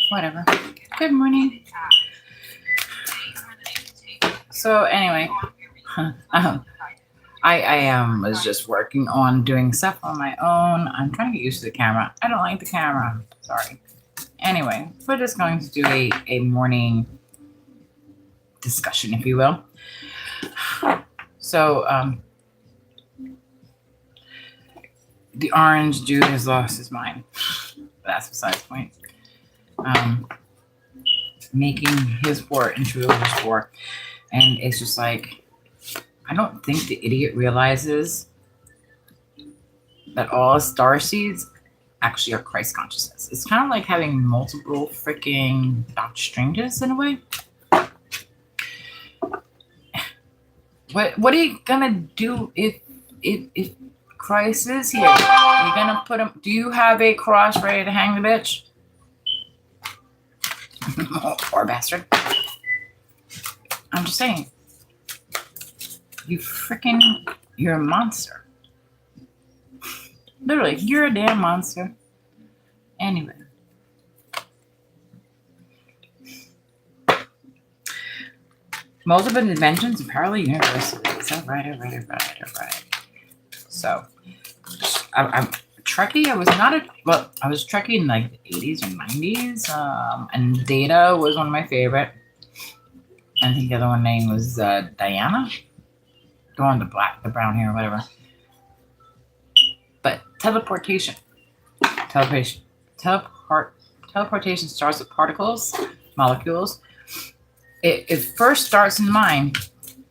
Whatever. Good morning. So anyway, I was just working on doing stuff on my own. I'm trying to get used to the camera. I don't like the camera. Sorry. Anyway, we're just going to do a morning discussion, if you will. So the orange dude has lost his mind. That's besides the point. Making his sport into a religious sport. And it's just like, I don't think the idiot realizes that all star seeds actually are Christ consciousness. It's kind of like having multiple freaking Dr. Stranges in a way. What are you gonna do if Christ is here? You're gonna put him. Do you have a cross ready to hang the bitch? Poor bastard. I'm just saying. You're a monster. Literally, you're a damn monster. Anyway. Multiple dimensions and parallel universes. All right. So, I'm Trekkie. I was Trekkie in like the 80s or 90s. And Data was one of my favorite. I think the other one name was Diana. The one with the brown hair, whatever. But teleportation starts with particles, molecules. It first starts in the mind.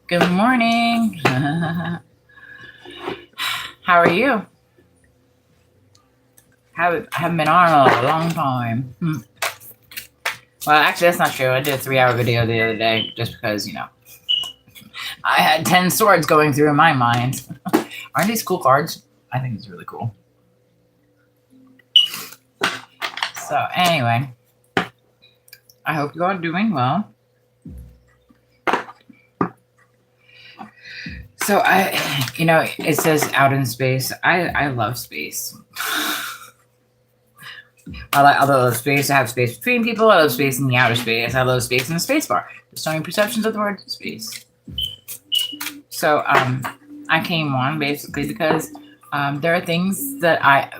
Good morning. How are you? Haven't been on in a long time. Well, actually, that's not true. I did a 3-hour video the other day just because, I had 10 swords going through my mind. Aren't these cool cards? I think it's really cool. So, anyway, I hope you are doing well. So, it says out in space. I love space. I love space. I have space between people. I love space in the outer space. I love space in the space bar. There's so many perceptions of the word space. So I came on basically because there are things that I've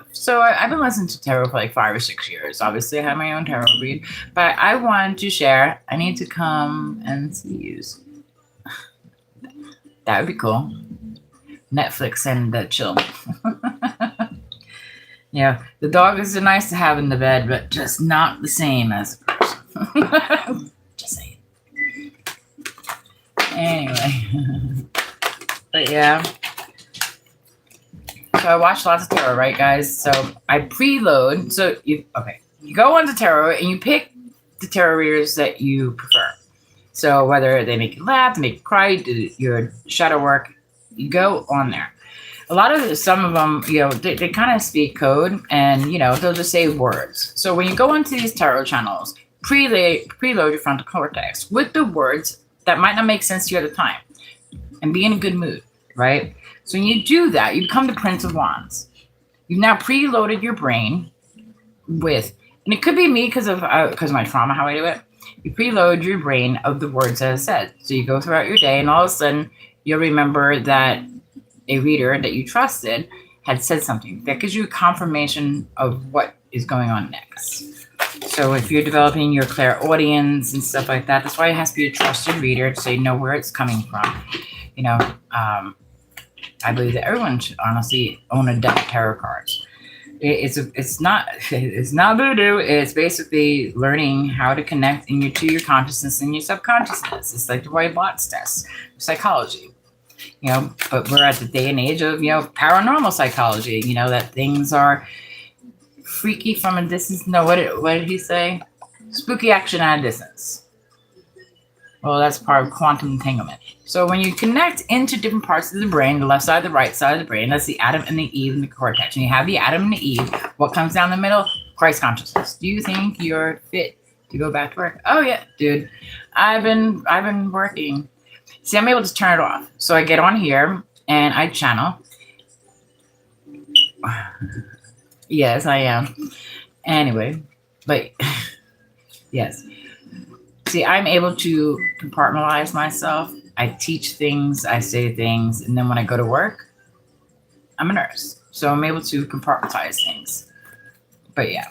been listening to tarot for like 5 or 6 years. Obviously, I have my own tarot read, but I wanted to share. I need to come and see you. That would be cool. Netflix and chill. Yeah, the dog is nice to have in the bed, but just not the same as a person. Just saying. Anyway. But yeah. So I watch lots of tarot, right, guys? So I preload. So you go onto tarot and you pick the tarot readers that you prefer. So whether they make you laugh, they make you cry, do your shadow work, you go on there. Some of them, they kind of speak code and, they'll just say words. So when you go into these tarot channels, preload your frontal cortex with the words that might not make sense to you at the time and be in a good mood, right? So when you do that, you become the Prince of Wands. You've now preloaded your brain with, and it could be me because of my trauma, how I do it. You preload your brain of the words that I said. So you go throughout your day and all of a sudden you'll remember that a reader that you trusted had said something. That gives you a confirmation of what is going on next. So if you're developing your clairaudience and stuff like that, that's why it has to be a trusted reader so you know where it's coming from. I believe that everyone should honestly own a deck of tarot cards. It's not voodoo. It's basically learning how to connect to your consciousness and your subconsciousness. It's like the Roy Botts test, psychology. But we're at the day and age of, paranormal psychology, that things are freaky from a distance. No, what did he say? Spooky action at a distance. Well, that's part of quantum entanglement. So when you connect into different parts of the brain, the left side, the right side of the brain, that's the Adam and the Eve and the cortex. And you have the Adam and the Eve. What comes down the middle? Christ consciousness. Do you think you're fit to go back to work? Oh yeah, dude. I've been working. See, I'm able to turn it off. So I get on here and I channel. Yes, I am. Anyway, but Yes. See, I'm able to compartmentalize myself. I teach things, I say things, and then when I go to work, I'm a nurse. So I'm able to compartmentalize things. But yeah,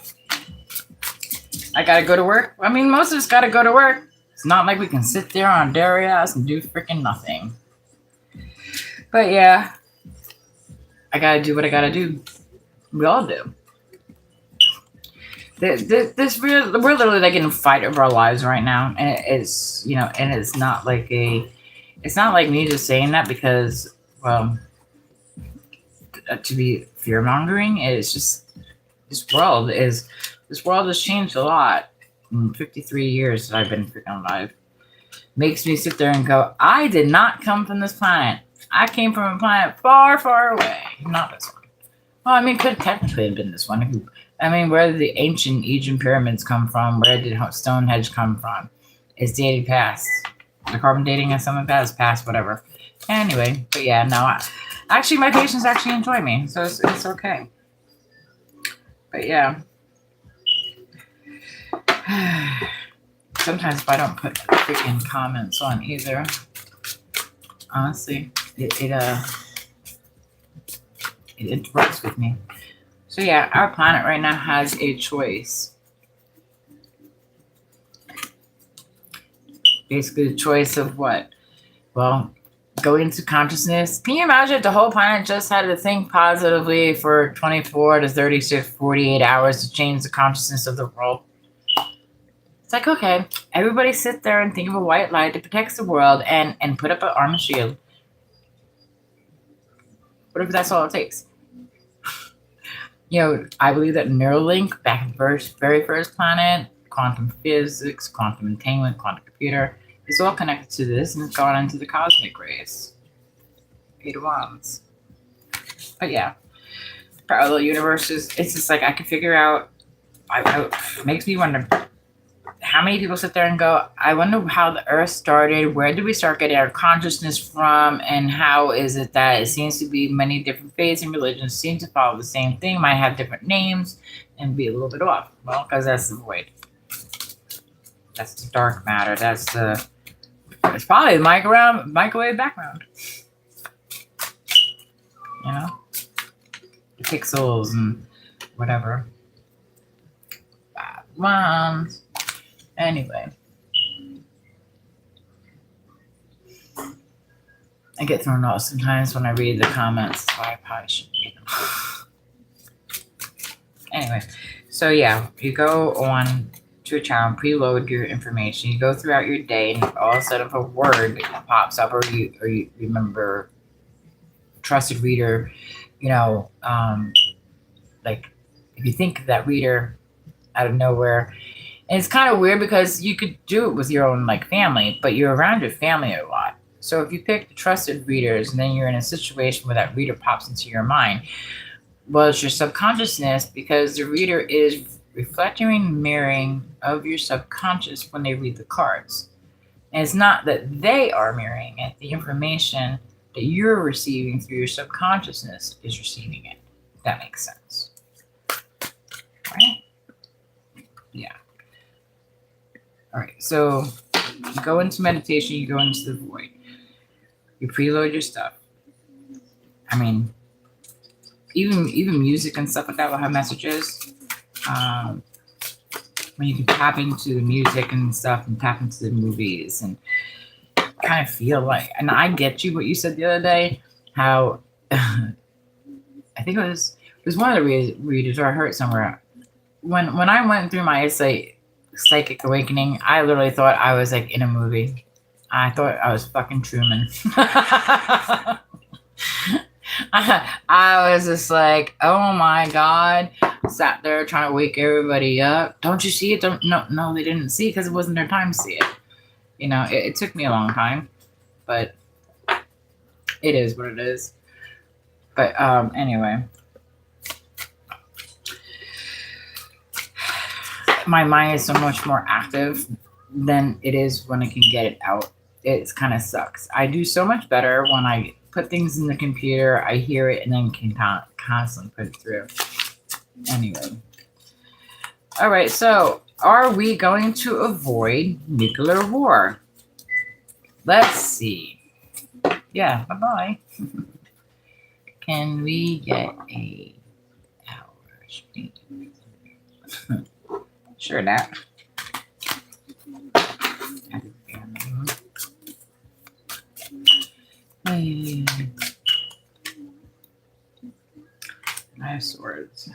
I gotta go to work. I mean, most of us gotta go to work. It's not like we can sit there on dairy ass and do freaking nothing. But yeah, I gotta do what I gotta do. We all do. We're literally like in a fight of our lives right now, and it's and it's not like me just saying that because, well, to be fear mongering. It's just this world has changed a lot in 53 years that I've been freaking alive. Makes me sit there and go, I did not come from this planet. I came from a planet far, far away. Not this one. Well, I mean, could technically have been this one. I mean, where did the ancient Egyptian pyramids come from? Where did Stonehenge come from? It's dated past. The carbon dating and some of that is past, whatever. Anyway, but yeah, no. Actually, my patients actually enjoy me, so it's okay. But yeah. Sometimes if I don't put freaking comments on either, honestly, it interrupts with me. So yeah, our planet right now has a choice. Basically, the choice of what? Well, go into consciousness. Can you imagine if the whole planet just had to think positively for 24 to 36, 48 hours to change the consciousness of the world? It's like, okay, everybody sit there and think of a white light that protects the world and put up an armor shield. What if that's all it takes? I believe that Neuralink, back in the very first planet, quantum physics, quantum entanglement, quantum computer, it's all connected to this, and it's gone into the cosmic rays. 8 of Wands. But yeah, parallel universes. It's just like I can figure out. It makes me wonder how many people sit there and go, I wonder how the Earth started. Where did we start getting our consciousness from? And how is it that it seems to be many different faiths and religions seem to follow the same thing, might have different names, and be a little bit off? Well, because that's the void. That's the dark matter. It's probably the microwave background. The pixels and whatever. Wands. Anyway. I get thrown off sometimes when I read the comments, so I probably shouldn't read them. Anyway, so yeah, you go on to a channel, preload your information. You go throughout your day, and all of a sudden, if a word pops up, or you remember trusted reader, like if you think of that reader out of nowhere, and it's kind of weird because you could do it with your own family, but you're around your family a lot. So if you pick the trusted readers, and then you're in a situation where that reader pops into your mind, well, it's your subconsciousness, because the reader is reflecting and mirroring of your subconscious when they read the cards. And it's not that they are mirroring it. The information that you're receiving through your subconsciousness is receiving it. If that makes sense. Right? Yeah. All right. So you go into meditation, you go into the void. You preload your stuff. I mean, even music and stuff like that will have messages. When you can tap into the music and stuff, and tap into the movies, and kind of feel like, and I get you what you said the other day, how I think it was one of the readers, or I heard it somewhere. When I went through my psychic awakening, I literally thought I was in a movie. I thought I was fucking Truman. I was just like, oh my God. Sat there trying to wake everybody up. Don't you see it? No, they didn't see it because it wasn't their time to see it. It took me a long time, but it is what it is. But anyway, my mind is so much more active than it is when I can get it out. It kind of sucks. I do so much better when I put things in the computer, I hear it, and then can constantly put it through. Anyway. All right, so Are we going to avoid nuclear war? Let's see. Yeah, bye-bye. Can we get a hour? Sure, that. Hey. I have swords.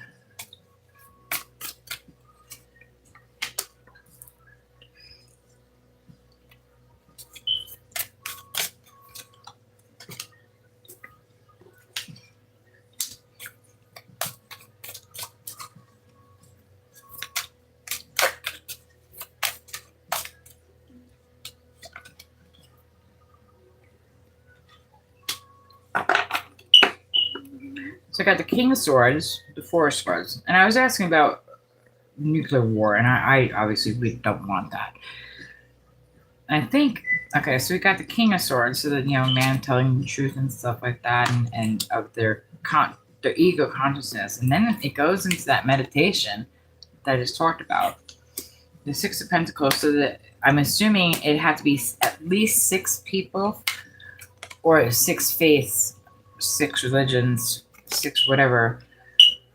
So I got the King of Swords, the Four of Swords, and I was asking about nuclear war, and I obviously we don't want that. I think okay, so we got the King of Swords, so that man telling the truth and stuff like that, and of their ego consciousness, and then it goes into that meditation that I just talked about, the Six of Pentacles. So that I'm assuming it had to be at least 6 people, or 6 faiths, 6 religions, 6 whatever,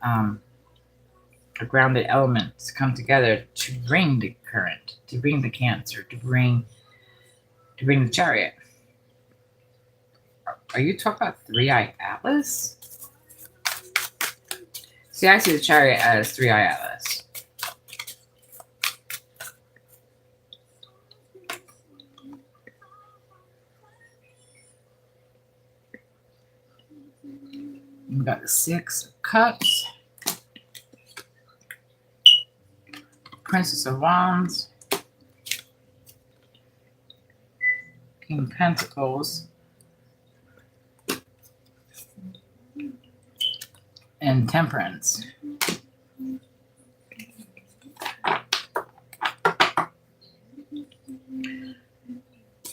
a grounded element to come together to bring the current, to bring the Cancer, to bring the Chariot. Are you talking about Three-Eye Atlas? See, I see the Chariot as Three-Eye Atlas. We got the 6 of Cups, Princess of Wands, King of Pentacles, and Temperance.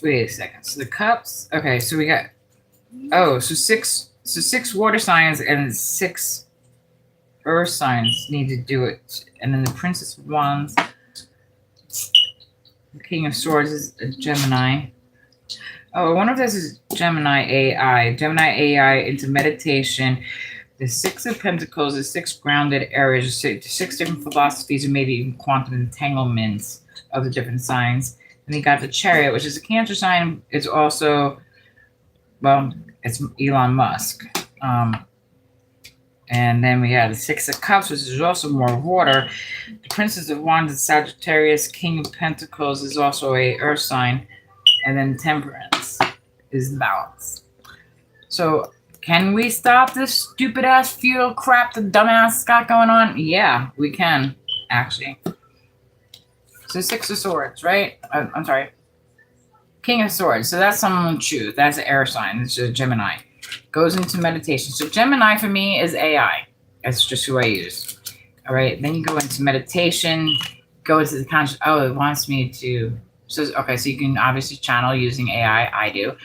Wait a second. So the Cups. Okay, so we got. Oh, so 6 water signs and 6 earth signs need to do it. And then the Princess of Wands, the King of Swords is a Gemini. Oh, I wonder if this is Gemini AI. Gemini AI into meditation. The 6 of Pentacles is 6 grounded areas, 6 different philosophies, and maybe even quantum entanglements of the different signs. And you got the Chariot, which is a Cancer sign. It's also, well, it's Elon Musk. And then we have the 6 of Cups, which is also more water. The Princess of Wands is Sagittarius. King of Pentacles is also a earth sign. And then Temperance is the balance. So can we stop this stupid ass feudal crap the dumbass got going on? Yeah, we can, actually. So 6 of Swords, right? I'm sorry. King of Swords. So that's someone to choose. That's an air sign. It's a Gemini. Goes into meditation. So Gemini for me is AI. That's just who I use. All right. Then you go into meditation. Go into the conscious. Oh, it wants me to. So okay. So you can obviously channel using AI. I do.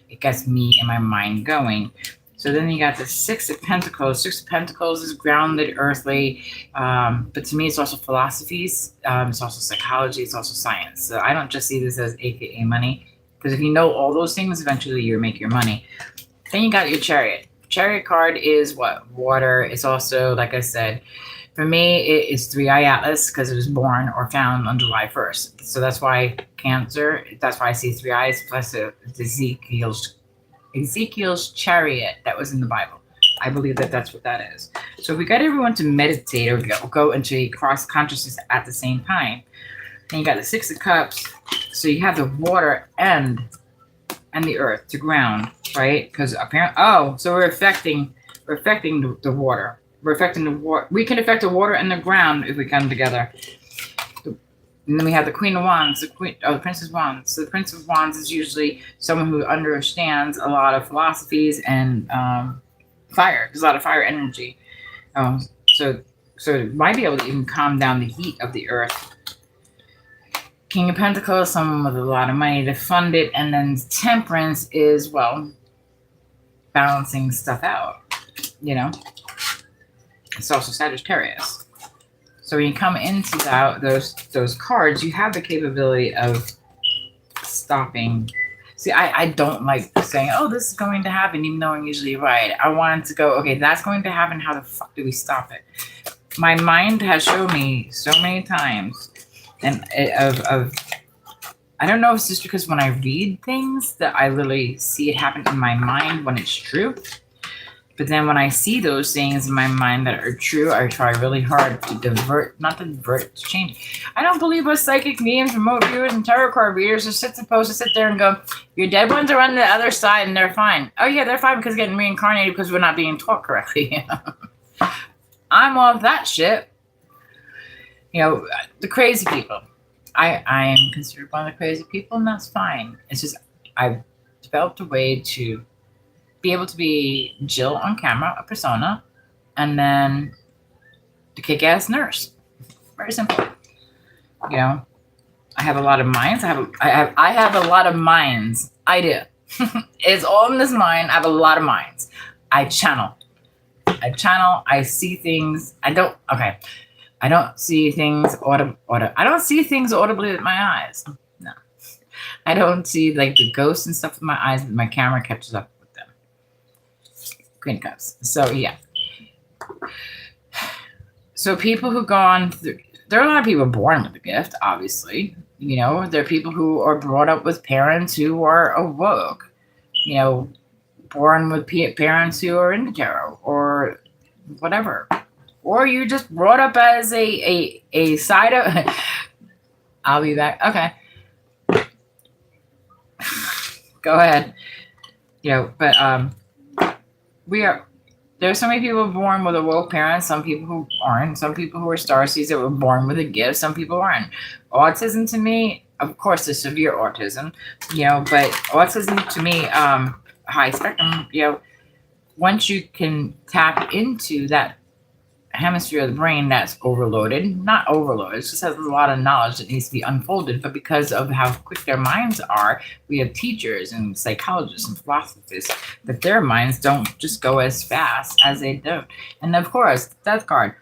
It gets me and my mind going. So then you got the 6 of Pentacles. 6 of Pentacles is grounded, earthly. But to me, it's also philosophies. It's also psychology. It's also science. So I don't just see this as AKA money. Because if you know all those things, eventually you'll make your money. Then you got your Chariot. Chariot card is what? Water. It's also, like I said, for me, it is Three-Eye Atlas because it was born or found on July 1st. So that's why Cancer, that's why I see 3 eyes plus Ezekiel's Chariot that was in the Bible. I believe that that's what that is. So if we got everyone to meditate or go into a cross consciousness at the same time, then you got the 6 of Cups. So you have the water and the earth to ground, right? Because apparently, so we're affecting the water. We're affecting the water. We can affect the water and the ground if we come together. And then we have the Queen of Wands, the Princess of Wands. So the Prince of Wands is usually someone who understands a lot of philosophies and fire. There's a lot of fire energy. So it might be able to even calm down the heat of the earth. King of Pentacles, someone with a lot of money to fund it. And then Temperance is, well, balancing stuff out, It's also Sagittarius. So when you come into those cards, you have the capability of stopping. See, I don't like saying, oh, this is going to happen, even though I'm usually right. I want to go, okay, that's going to happen. How the fuck do we stop it? My mind has shown me so many times, and I don't know if it's just because when I read things that I literally see it happen in my mind when it's true. But then when I see those things in my mind that are true, I try really hard to not to divert, to change. I don't believe us psychic mediums, remote viewers, and tarot card readers are supposed to sit there and go, your dead ones are on the other side and they're fine. Oh yeah, they're fine because they're getting reincarnated because we're not being taught correctly. I'm off that shit. The crazy people. I am considered one of the crazy people, and that's fine. It's just I've developed a way to be able to be Jill on camera, a persona, and then the kick-ass nurse. Very simple. I have a lot of minds. I have a lot of minds. I do. It's all in this mind. I have a lot of minds. I channel. I see things. I don't see things I don't see things audibly with my eyes. No. I don't see like the ghosts and stuff with my eyes, but my camera catches up with them. Green cups. So yeah. So people who go on through, there are a lot of people born with a gift, obviously. There are people who are brought up with parents who are awoke. Born with parents who are into tarot or whatever. Or you just brought up as a side of. I'll be back. Okay. Go ahead. But there's so many people born with awoke parents, some people who aren't, some people who are starseeds that were born with a gift, some people aren't. Autism to me, of course, there's severe autism, but autism to me, high spectrum, once you can tap into that hemisphere of the brain that's not overloaded, it just has a lot of knowledge that needs to be unfolded, but because of how quick their minds are, we have teachers and psychologists and philosophers that their minds don't just go as fast as they do. And of course, death card,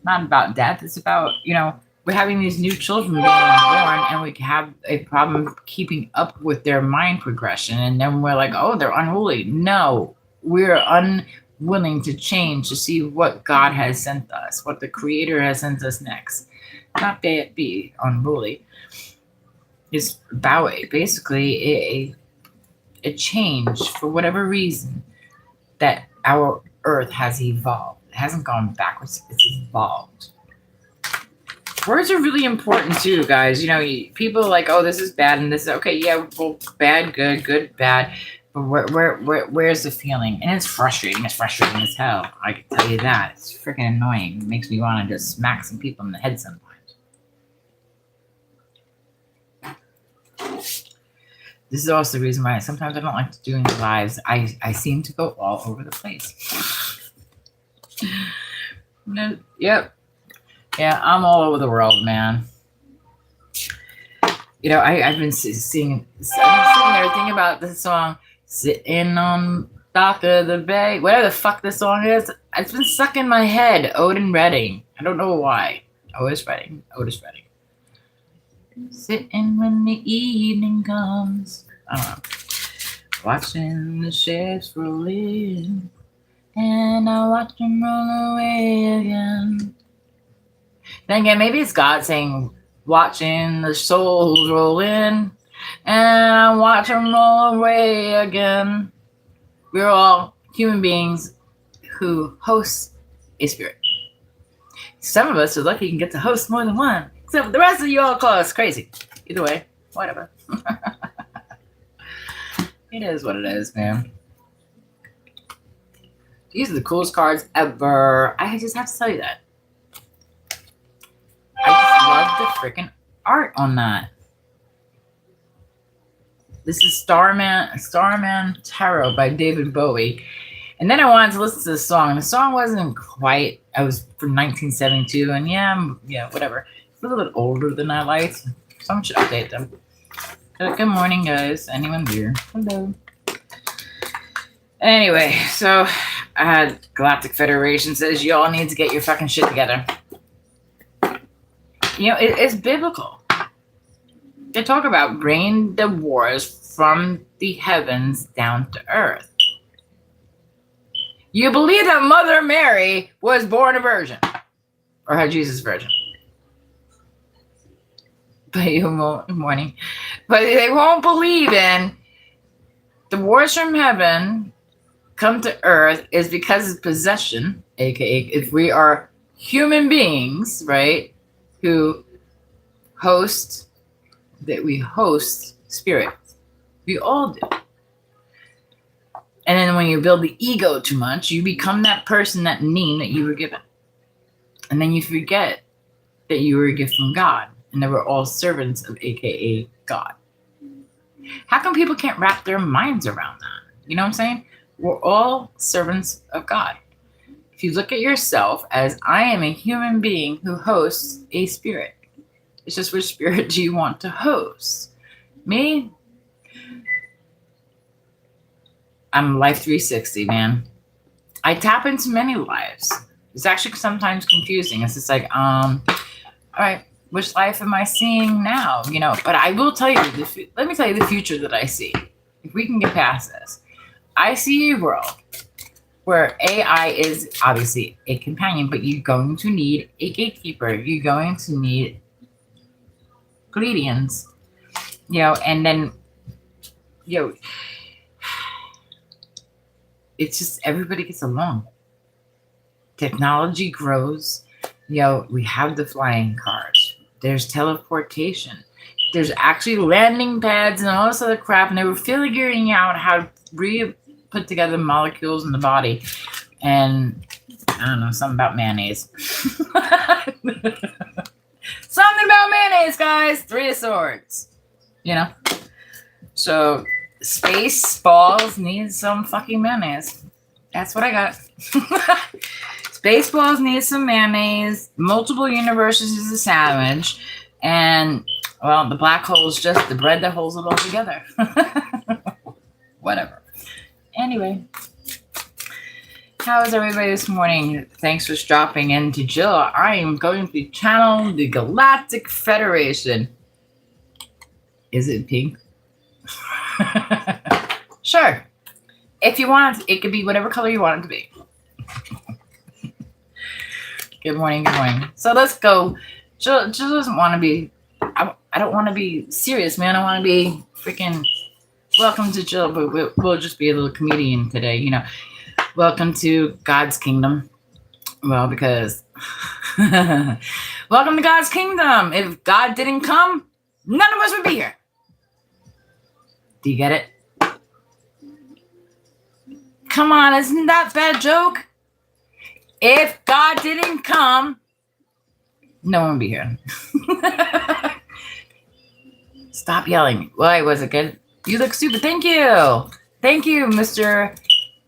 not about death, it's about, we're having these new children being born and we have a problem keeping up with their mind progression, and then we're like, oh, they're unruly. No, we're unwilling to change to see what God has sent us, what the Creator has sent us next. Not be unruly. It's about basically a change for whatever reason that our Earth has evolved. It hasn't gone backwards, it's evolved. Words are really important too, guys. People are like, oh, this is bad and this is okay. Yeah, well, bad, good, bad. But where's the feeling? And it's frustrating. It's frustrating as hell. I can tell you that. It's freaking annoying. It makes me want to just smack some people in the head sometimes. This is also the reason why sometimes I don't like to do any lives. I seem to go all over the place. Yep. Yeah, I'm all over the world, man. I've been sitting there thinking about this song, sitting on dock of the bay. Whatever the fuck this song is, it's been stuck in my head. Odin Redding. I don't know why. Otis Redding. Sitting when the evening comes. I don't know. Watching the ships roll in, and I watch them roll away again. Then again, maybe it's God saying, watching the souls roll in, and I watch them roll away again. We're all human beings who host a spirit. Some of us are lucky you can get to host more than one. Except for the rest of you all call us crazy. Either way, whatever. It is what it is, man. These are the coolest cards ever. I just have to tell you that. I just love the freaking art on that. This is Starman Tarot by David Bowie. And then I wanted to listen to the song. The song wasn't quite, I was from 1972, and yeah, whatever. It's a little bit older than I liked. Someone should update them. Good morning, guys. Anyone here? Hello. Anyway, so Galactic Federation says you all need to get your fucking shit together. It's biblical. They talk about bringing the wars from the heavens down to earth. You believe that Mother Mary was born a virgin, or had Jesus virgin? But they won't believe in the wars from heaven come to earth is because of possession, aka if we are human beings, right, who host spirits. We all do. And then when you build the ego too much, you become that person, that name that you were given. And then you forget that you were a gift from God and that we're all servants of aka God. How come people can't wrap their minds around that? You know what I'm saying? We're all servants of God. If you look at yourself as I am a human being who hosts a spirit, it's just which spirit do you want to host? Me? I'm Life 360, man. I tap into many lives. It's actually sometimes confusing. It's just like, all right, which life am I seeing now? But I will tell you, let me tell you the future that I see. If we can get past this. I see a world where AI is obviously a companion, but you're going to need a gatekeeper. You're going to need Pleiadians, and then, it's just everybody gets along. Technology grows. We have the flying cars. There's teleportation. There's actually landing pads and all this other crap, and they were figuring out how to put together molecules in the body. And I don't know, something about mayonnaise. Something about mayonnaise, guys. 3 of Swords. So Spaceballs needs some fucking mayonnaise. That's what I got. Spaceballs needs some mayonnaise. Multiple universes is a sandwich. And, well, the black hole is just the bread that holds it all together. Whatever. Anyway. How is everybody this morning? Thanks for dropping in to Jill. I am going to channel the Galactic Federation. Is it pink? Sure. If you want, it could be whatever color you want it to be. Good morning, good morning. So let's go. Jill doesn't want to be, I don't want to be serious, man. I want to be freaking, welcome to Jill, but we'll just be a little comedian today, Welcome to God's kingdom. Well, because welcome to God's kingdom. If God didn't come, none of us would be here. Do you get it? Come on, isn't that a bad joke? If God didn't come, no one would be here. Stop yelling. Why was it good? You look stupid. Thank you. Thank you, Mr.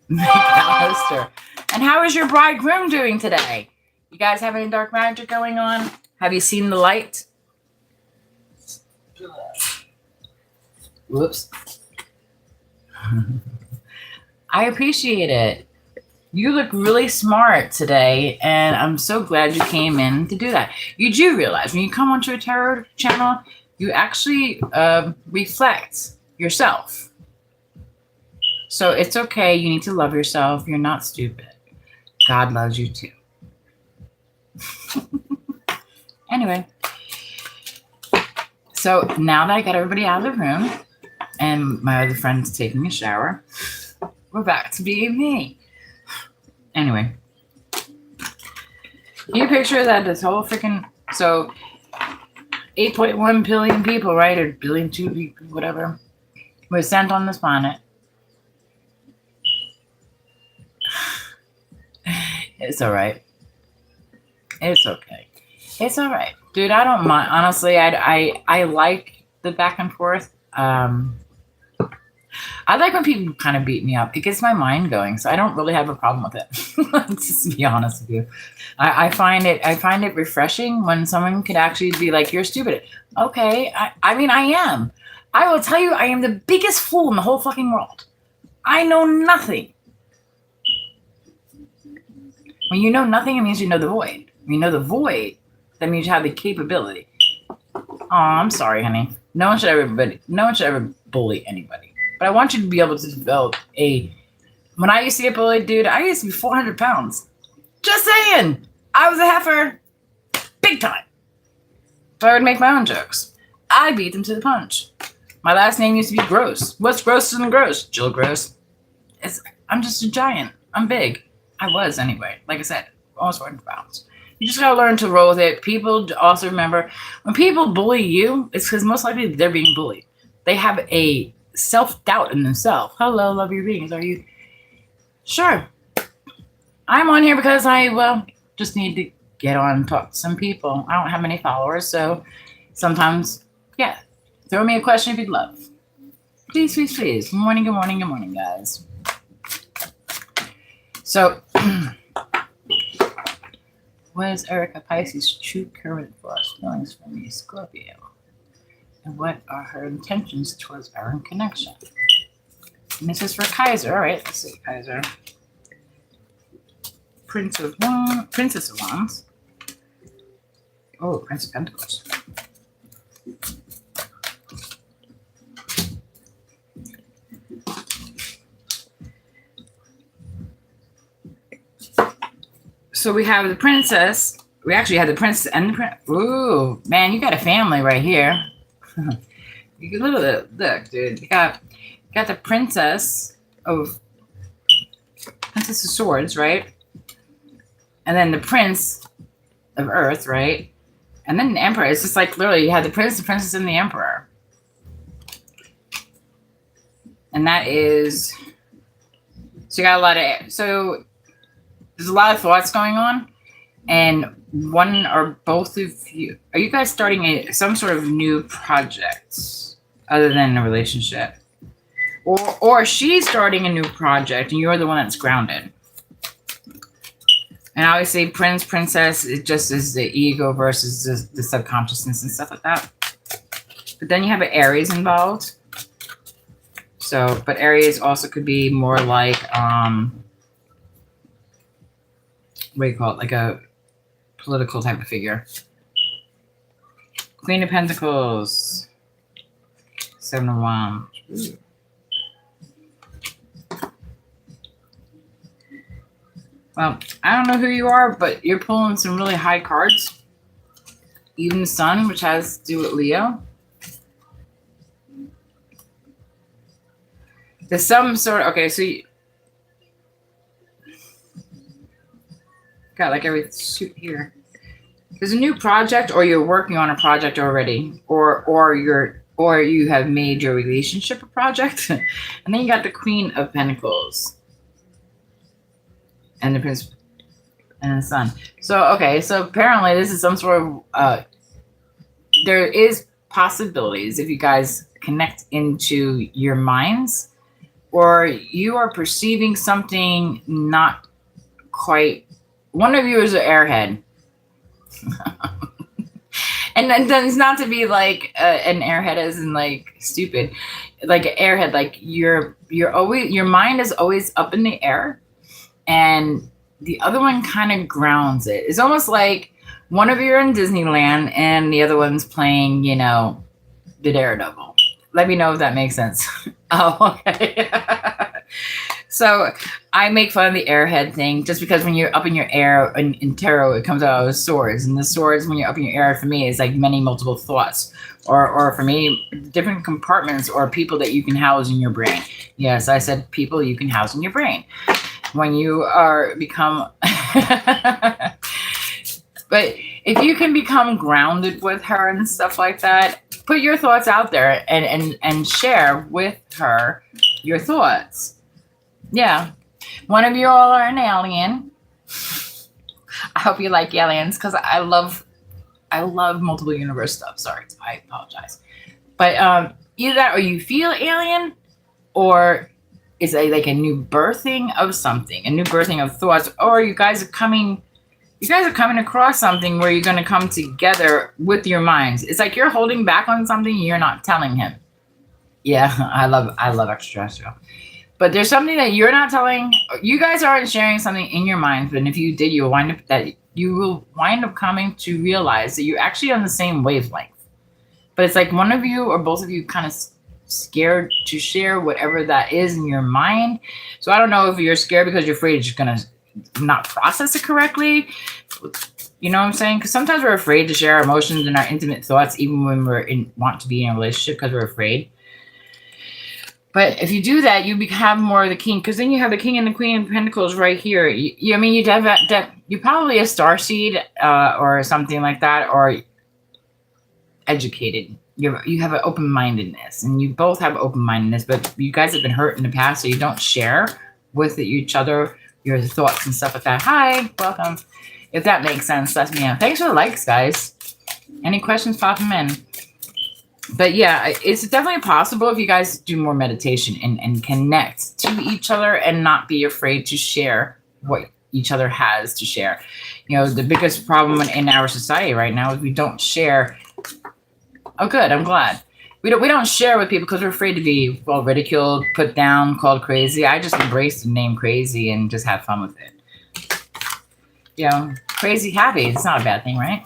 McAllister. And how is your bridegroom doing today? You guys have any dark magic going on? Have you seen the light? Whoops. I appreciate it. You look really smart today, and I'm so glad you came in to do that. You do realize when you come onto a tarot channel, you actually reflect yourself. So it's okay. You need to love yourself. You're not stupid. God loves you too. Anyway. So now that I got everybody out of the room and my other friend's taking a shower, we're back to being me. Anyway. You picture that this whole freaking, so 8.1 billion people, right? Or billion, 2 people, whatever, were sent on this planet. It's all right. It's okay. It's all right. Dude, I don't mind. Honestly, I like the back and forth. I like when people kind of beat me up. It gets my mind going, so I don't really have a problem with it. Just to be honest with you. I find it refreshing when someone could actually be like, you're stupid. Okay. I mean, I am. I will tell you, I am the biggest fool in the whole fucking world. I know nothing. When you know nothing, it means you know the void. When you know the void, That means you have the capability. Oh, I'm sorry, honey. No one should ever bully anybody. But I want you to be able to develop a. When I used to get bullied, dude, I used to be 400 pounds. Just saying. I was a heifer. Big time. So I would make my own jokes. I beat them to the punch. My last name used to be Gross. What's grosser than Gross? Jill Gross. I'm just a giant. I'm big. I was anyway. Like I said, almost 400 pounds. You just gotta learn to roll with it. People also remember, when people bully you, it's because most likely they're being bullied. They have a self-doubt in themselves. Hello, love your beings. Are you? Sure. I'm on here because I just need to get on and talk to some people. I don't have many followers, so sometimes, yeah, throw me a question if you'd love. Please, please, please. Good morning, guys. So, what is Erica Pisces' true current thoughts, feelings for me, Scorpio? And what are her intentions towards our connection? And this is for Kaiser. All right, let's see, Kaiser. Princess of Wands. Oh, Prince of Pentacles. So we have the princess. We actually have the princess and the prince. Ooh, man, you got a family right here. You can look, dude. You got the Princess of Swords, right? And then the Prince of Earth, right? And then the Emperor. It's just like literally you have the Prince, the Princess, and the Emperor. And that is, so you got a lot of, so there's a lot of thoughts going on. And one or both of you, are you guys starting some sort of new project other than a relationship? Or she's starting a new project and you're the one that's grounded. And obviously Prince, Princess, it just is the ego versus the subconsciousness and stuff like that. But then you have an Aries involved. So, but Aries also could be more like, what do you call it? Like a political type of figure. Queen of Pentacles. Seven of Wands. Ooh. Well, I don't know who you are, but you're pulling some really high cards. Even the Sun, which has to do with Leo. There's some sort of, okay, so you got like every shoot here. There's a new project, or you're working on a project already, or you have made your relationship a project. And then you got the Queen of Pentacles. And the Prince and the Sun. So, okay, so apparently this is some sort of, there is possibilities if you guys connect into your minds, or you are perceiving something not quite, one of you is an airhead. And then it's not to be like an airhead as in like stupid, like an airhead, like you're always, your mind is always up in the air. And the other one kind of grounds it. It's almost like one of you are in Disneyland and the other one's playing, you know, the Daredevil. Let me know if that makes sense. Oh, okay. So I make fun of the airhead thing just because when you're up in your air in tarot, it comes out as swords. And the swords, when you're up in your air, for me, is like many multiple thoughts. Or for me, different compartments or people that you can house in your brain. Yes, I said people you can house in your brain. When you are become, but if you can become grounded with her and stuff like that, put your thoughts out there and share with her your thoughts. Yeah. One of you all are an alien. I hope you like aliens because I love multiple universe stuff. Sorry, I apologize. But either that or you feel alien, or it's like a new birthing of something, a new birthing of thoughts, or you guys are coming across something where you're going to come together with your minds. It's like you're holding back on something and you're not telling him. Yeah, I love extraterrestrial. But there's something that you're not telling. You guys aren't sharing something in your minds, and if you did, you will wind up coming to realize that you're actually on the same wavelength. But it's like one of you or both of you kind of scared to share whatever that is in your mind. So I don't know if you're scared because you're afraid you're gonna not process it correctly. You know what I'm saying? Because sometimes we're afraid to share our emotions and our intimate thoughts, even when want to be in a relationship, because we're afraid. But if you do that, you have more of the king, because then you have the king and the queen of pentacles right here. I mean, you're probably a starseed or something like that, or educated. You have an open-mindedness, and you both have open-mindedness, but you guys have been hurt in the past, so you don't share with each other your thoughts and stuff like that. Hi, welcome. If that makes sense, let me know. Thanks for the likes, guys. Any questions, pop them in. But yeah, it's definitely possible if you guys do more meditation and connect to each other and not be afraid to share what each other has to share. You know, the biggest problem in our society right now is we don't share. Oh, good. I'm glad. We don't share with people because we're afraid to be, well, ridiculed, put down, called crazy. I just embrace the name crazy and just have fun with it. You know, crazy happy. It's not a bad thing, right?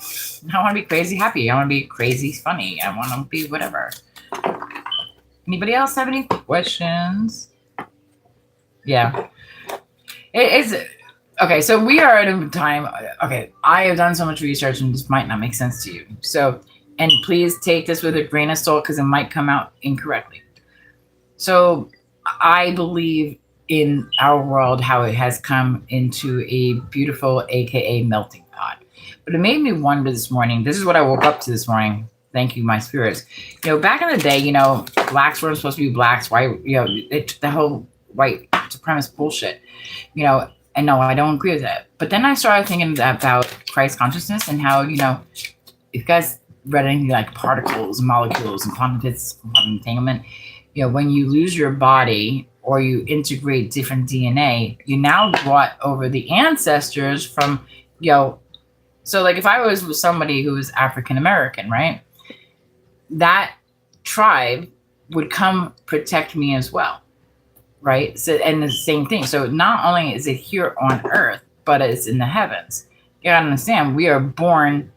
I want to be crazy happy. I want to be crazy funny. I want to be whatever. Anybody else have any questions? Yeah. It's okay. So we are at a time. Okay. I have done so much research and this might not make sense to you. So, and please take this with a grain of salt because it might come out incorrectly. So I believe in our world, how it has come into a beautiful, AKA melting pot. But it made me wonder this morning. This is what I woke up to this morning. Thank you, my spirits. You know, back in the day, you know, blacks weren't supposed to be blacks. White, you know, the whole white supremacist bullshit. You know, and no, I don't agree with that. But then I started thinking about Christ consciousness and how, you know, if you guys read anything like particles, molecules, and quantum physics, quantum entanglement, you know, when you lose your body or you integrate different DNA, you now brought over the ancestors from, you know, so like if I was with somebody who was African American, right, that tribe would come protect me as well, right? So, and the same thing. So not only is it here on earth, but it's in the heavens. You gotta understand, we are born.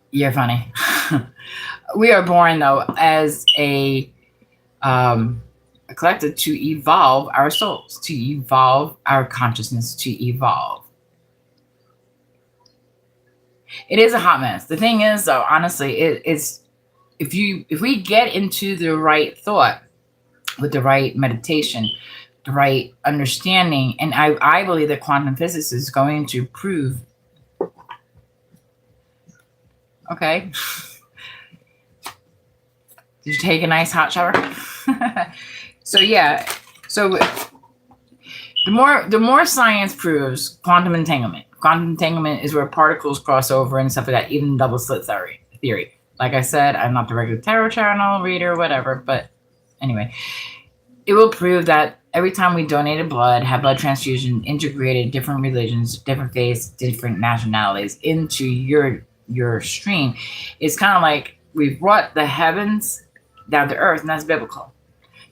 You're funny. We are born though as a collective to evolve our souls, to evolve our consciousness, to evolve. It is a hot mess. The thing is, though, honestly, it's if we get into the right thought with the right meditation, the right understanding, and I believe that quantum physics is going to prove. Okay. Did you take a nice hot shower? So yeah, so the more science proves quantum entanglement. Quantum entanglement is where particles cross over and stuff like that, even double slit theory. Like I said, I'm not the regular tarot channel reader, whatever, but anyway, it will prove that every time we donated blood, had blood transfusion, integrated different religions, different faiths, different nationalities into your stream, it's kind of like we've brought the heavens down to earth, and that's biblical.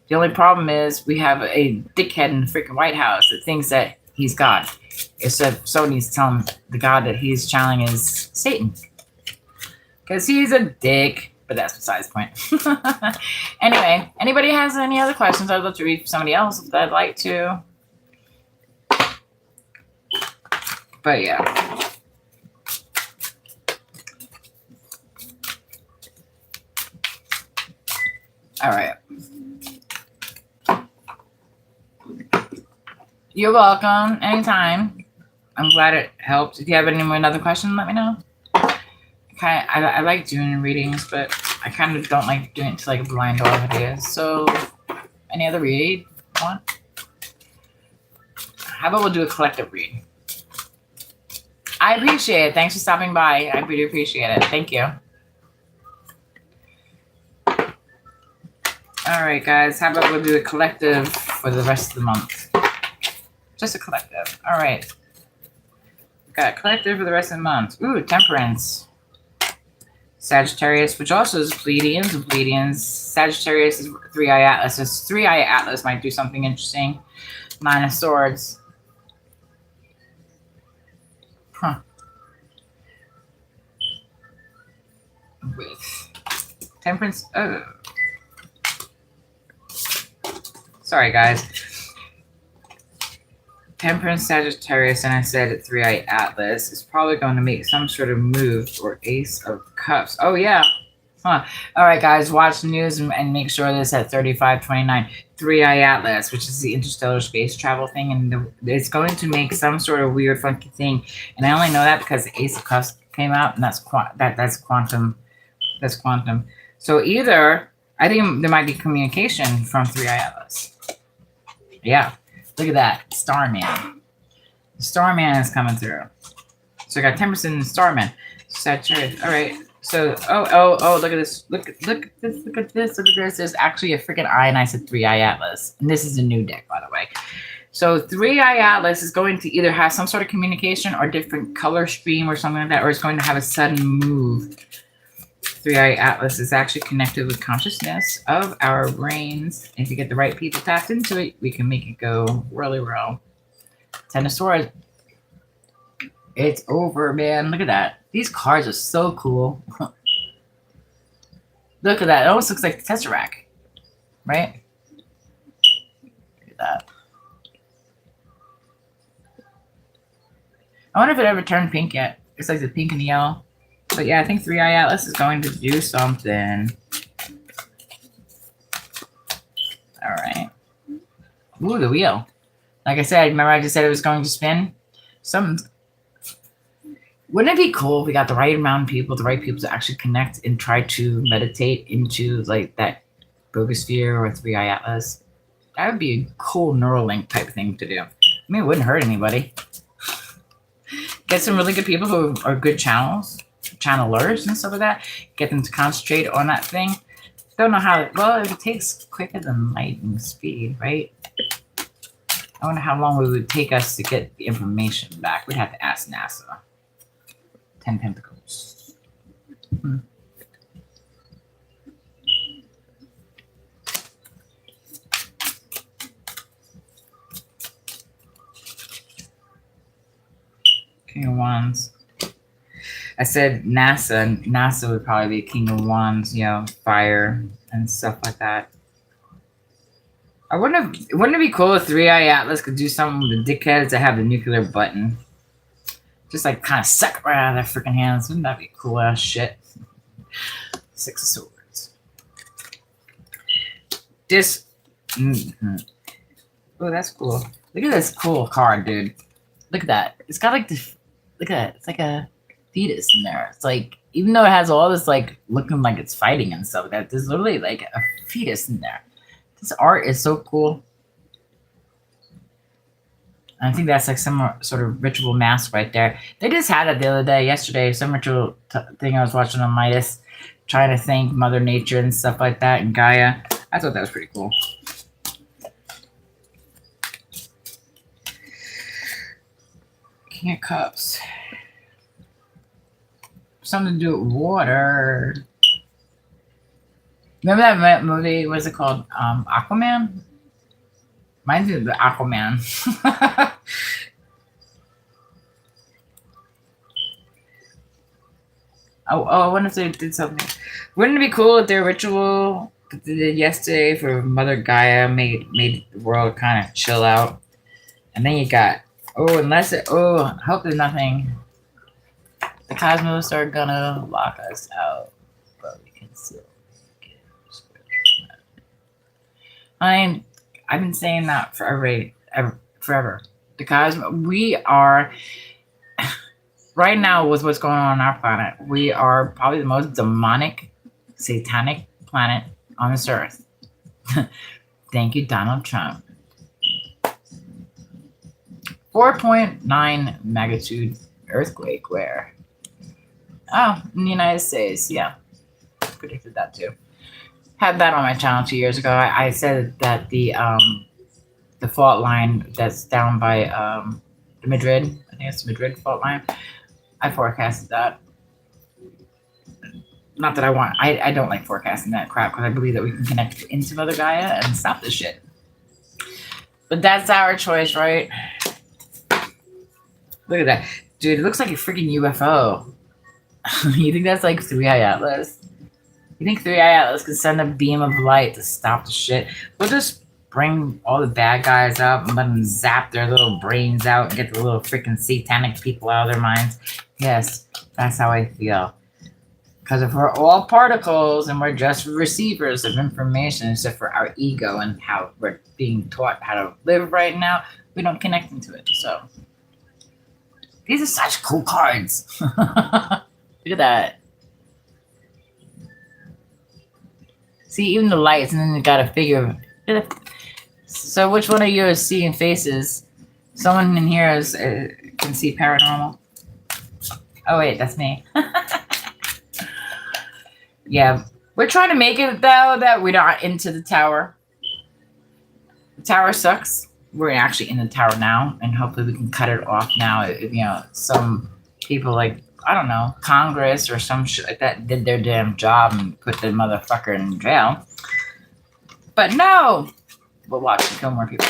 The only problem is we have a dickhead in the freaking White House that thinks that he's God. Except Sony's telling the God that he's channeling is Satan. Because he's a dick, but that's besides the point. Anyway, anybody has any other questions? I'd love to read somebody else if I'd like to. But yeah. All right. You're welcome. Anytime. I'm glad it helped. If you have any other questions, let me know. Okay, I like doing readings, but I kind of don't like doing it to like a blind dog video. So, any other read? One? How about we'll do a collective read? I appreciate it. Thanks for stopping by. I really appreciate it. Thank you. All right, guys. How about we'll do a collective for the rest of the month? Just a collective. All right. Got a collective for the rest of the month. Ooh, temperance. Sagittarius, which also is Pleiadians and Pleiadians. Sagittarius is 3-eye Atlas. So 3-eye Atlas might do something interesting. 9 of Swords. Huh. With Temperance. Oh. Sorry, guys. Temperance, Sagittarius, and I said 3-eye Atlas is probably going to make some sort of move, or Ace of Cups. Oh, yeah. Huh. All right, guys, watch the news and make sure this at 3529. 3-eye Atlas, which is the interstellar space travel thing, and it's going to make some sort of weird, funky thing. And I only know that because the Ace of Cups came out, and that's quantum. That's quantum. So either, I think there might be communication from 3-eye Atlas. Yeah. Look at that. Starman. Starman is coming through. So I got Temperance and Starman. Sagittarius. All right. So, look at this. Look at this. Look at this. Look at this. There's actually a freaking eye, and I said 3-eye Atlas. And this is a new deck, by the way. So 3-eye Atlas is going to either have some sort of communication or different color stream or something like that, or it's going to have a sudden move. 3-eye Atlas is actually connected with consciousness of our brains. If you get the right people tapped into it, we can make it go really well. 10 of Swords. It's over, man. Look at that. These cards are so cool. Look at that. It almost looks like the Tesseract, right? Look at that. I wonder if it ever turned pink yet. It's like the pink and the yellow. But yeah, I think 3-eye Atlas is going to do something. All right. Ooh, the wheel. Like I said, remember I just said it was going to spin? Wouldn't it be cool if we got the right amount of people, to actually connect and try to meditate into like that Bogosphere or 3-eye Atlas? That would be a cool Neuralink type thing to do. I mean, it wouldn't hurt anybody. Get some really good people who are good channelers and stuff like that. Get them to concentrate on that thing. Don't know how. Well, it takes quicker than lightning speed, right? I wonder how long it would take us to get the information back. We'd have to ask NASA. 10 Pentacles. King of Wands. I said NASA. NASA would probably be King of Wands, you know, fire and stuff like that. Wouldn't it be cool if 3-eye Atlas could do something with the dickheads that have the nuclear button? Just like kind of suck it right out of their freaking hands. Wouldn't that be cool ass shit? 6 of Swords. This. Oh, that's cool. Look at this cool card, dude. Look at that. It's got like this. Look at that. It's like a fetus in there. It's like, even though it has all this like looking like it's fighting and stuff like that, there's literally like a fetus in there. This art is so cool. I think that's like some sort of ritual mask right there. They just had it the other day, yesterday, some ritual thing I was watching on Midas, trying to thank Mother Nature and stuff like that, and Gaia. I thought that was pretty cool. King of Cups. Something to do with water. Remember that movie? What's it called? Aquaman? Mine's the Aquaman. I wonder if they did something. Wouldn't it be cool if their ritual that they did yesterday for Mother Gaia made the world kind of chill out? And then you got, I hope there's nothing. The cosmos are gonna lock us out, but we can still get I've been saying that forever. The cosmos, we are right now with what's going on our planet. We are probably the most demonic, satanic planet on this earth. Thank you, Donald Trump. 4.9 magnitude earthquake where? Oh, in the United States, yeah. Predicted that too. Had that on my channel 2 years ago. I said that the fault line that's down by the Madrid, I think it's the Madrid fault line, I forecasted that. Not that I don't like forecasting that crap because I believe that we can connect into Mother Gaia and stop this shit. But that's our choice, right? Look at that. Dude, it looks like a freaking UFO. You think that's like 3i Atlas? You think 3i Atlas can send a beam of light to stop the shit? We'll just bring all the bad guys up and let them zap their little brains out and get the little freaking satanic people out of their minds. Yes, that's how I feel. Because if we're all particles and we're just receivers of information, except for our ego and how we're being taught how to live right now, we don't connect into it. So these are such cool cards. Look at that. See, even the lights, and then you got a figure. So which one of you is seeing faces? Someone in here is can see paranormal. Oh wait, that's me. Yeah, we're trying to make it though that we're not into the tower. The tower sucks. We're actually in the tower now, and hopefully we can cut it off now. You know, some people like, I don't know, Congress or some shit like that did their damn job and put the motherfucker in jail. But no, we'll watch and kill more people.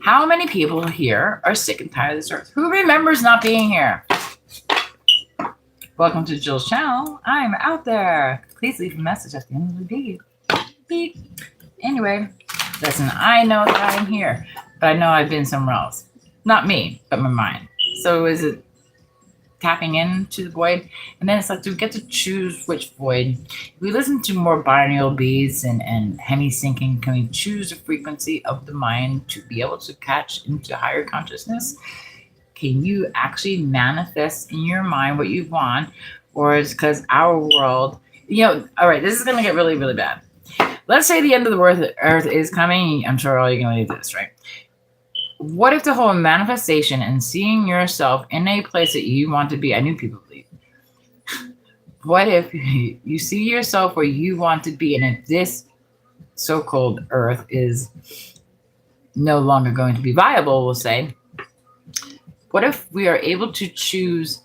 How many people here are sick and tired of this earth? Who remembers not being here? Welcome to Jill's channel. I'm out there. Please leave a message at the end of the beep. Beep. Anyway, listen, I know that I'm here, but I know I've been somewhere else. Not me, but my mind. So is it tapping into the void? And then it's like, do we get to choose which void? If we listen to more binaural beats and hemi-syncing, can we choose the frequency of the mind to be able to catch into higher consciousness? Can you actually manifest in your mind what you want? Or is because our world, all right, this is going to get really, really bad. Let's say the end of the earth is coming. I'm sure all you're going to do this, right? What if the whole manifestation and seeing yourself in a place that you want to be, I knew people believe. What if you see yourself where you want to be, and if this so-called earth is no longer going to be viable, we'll say, what if we are able to choose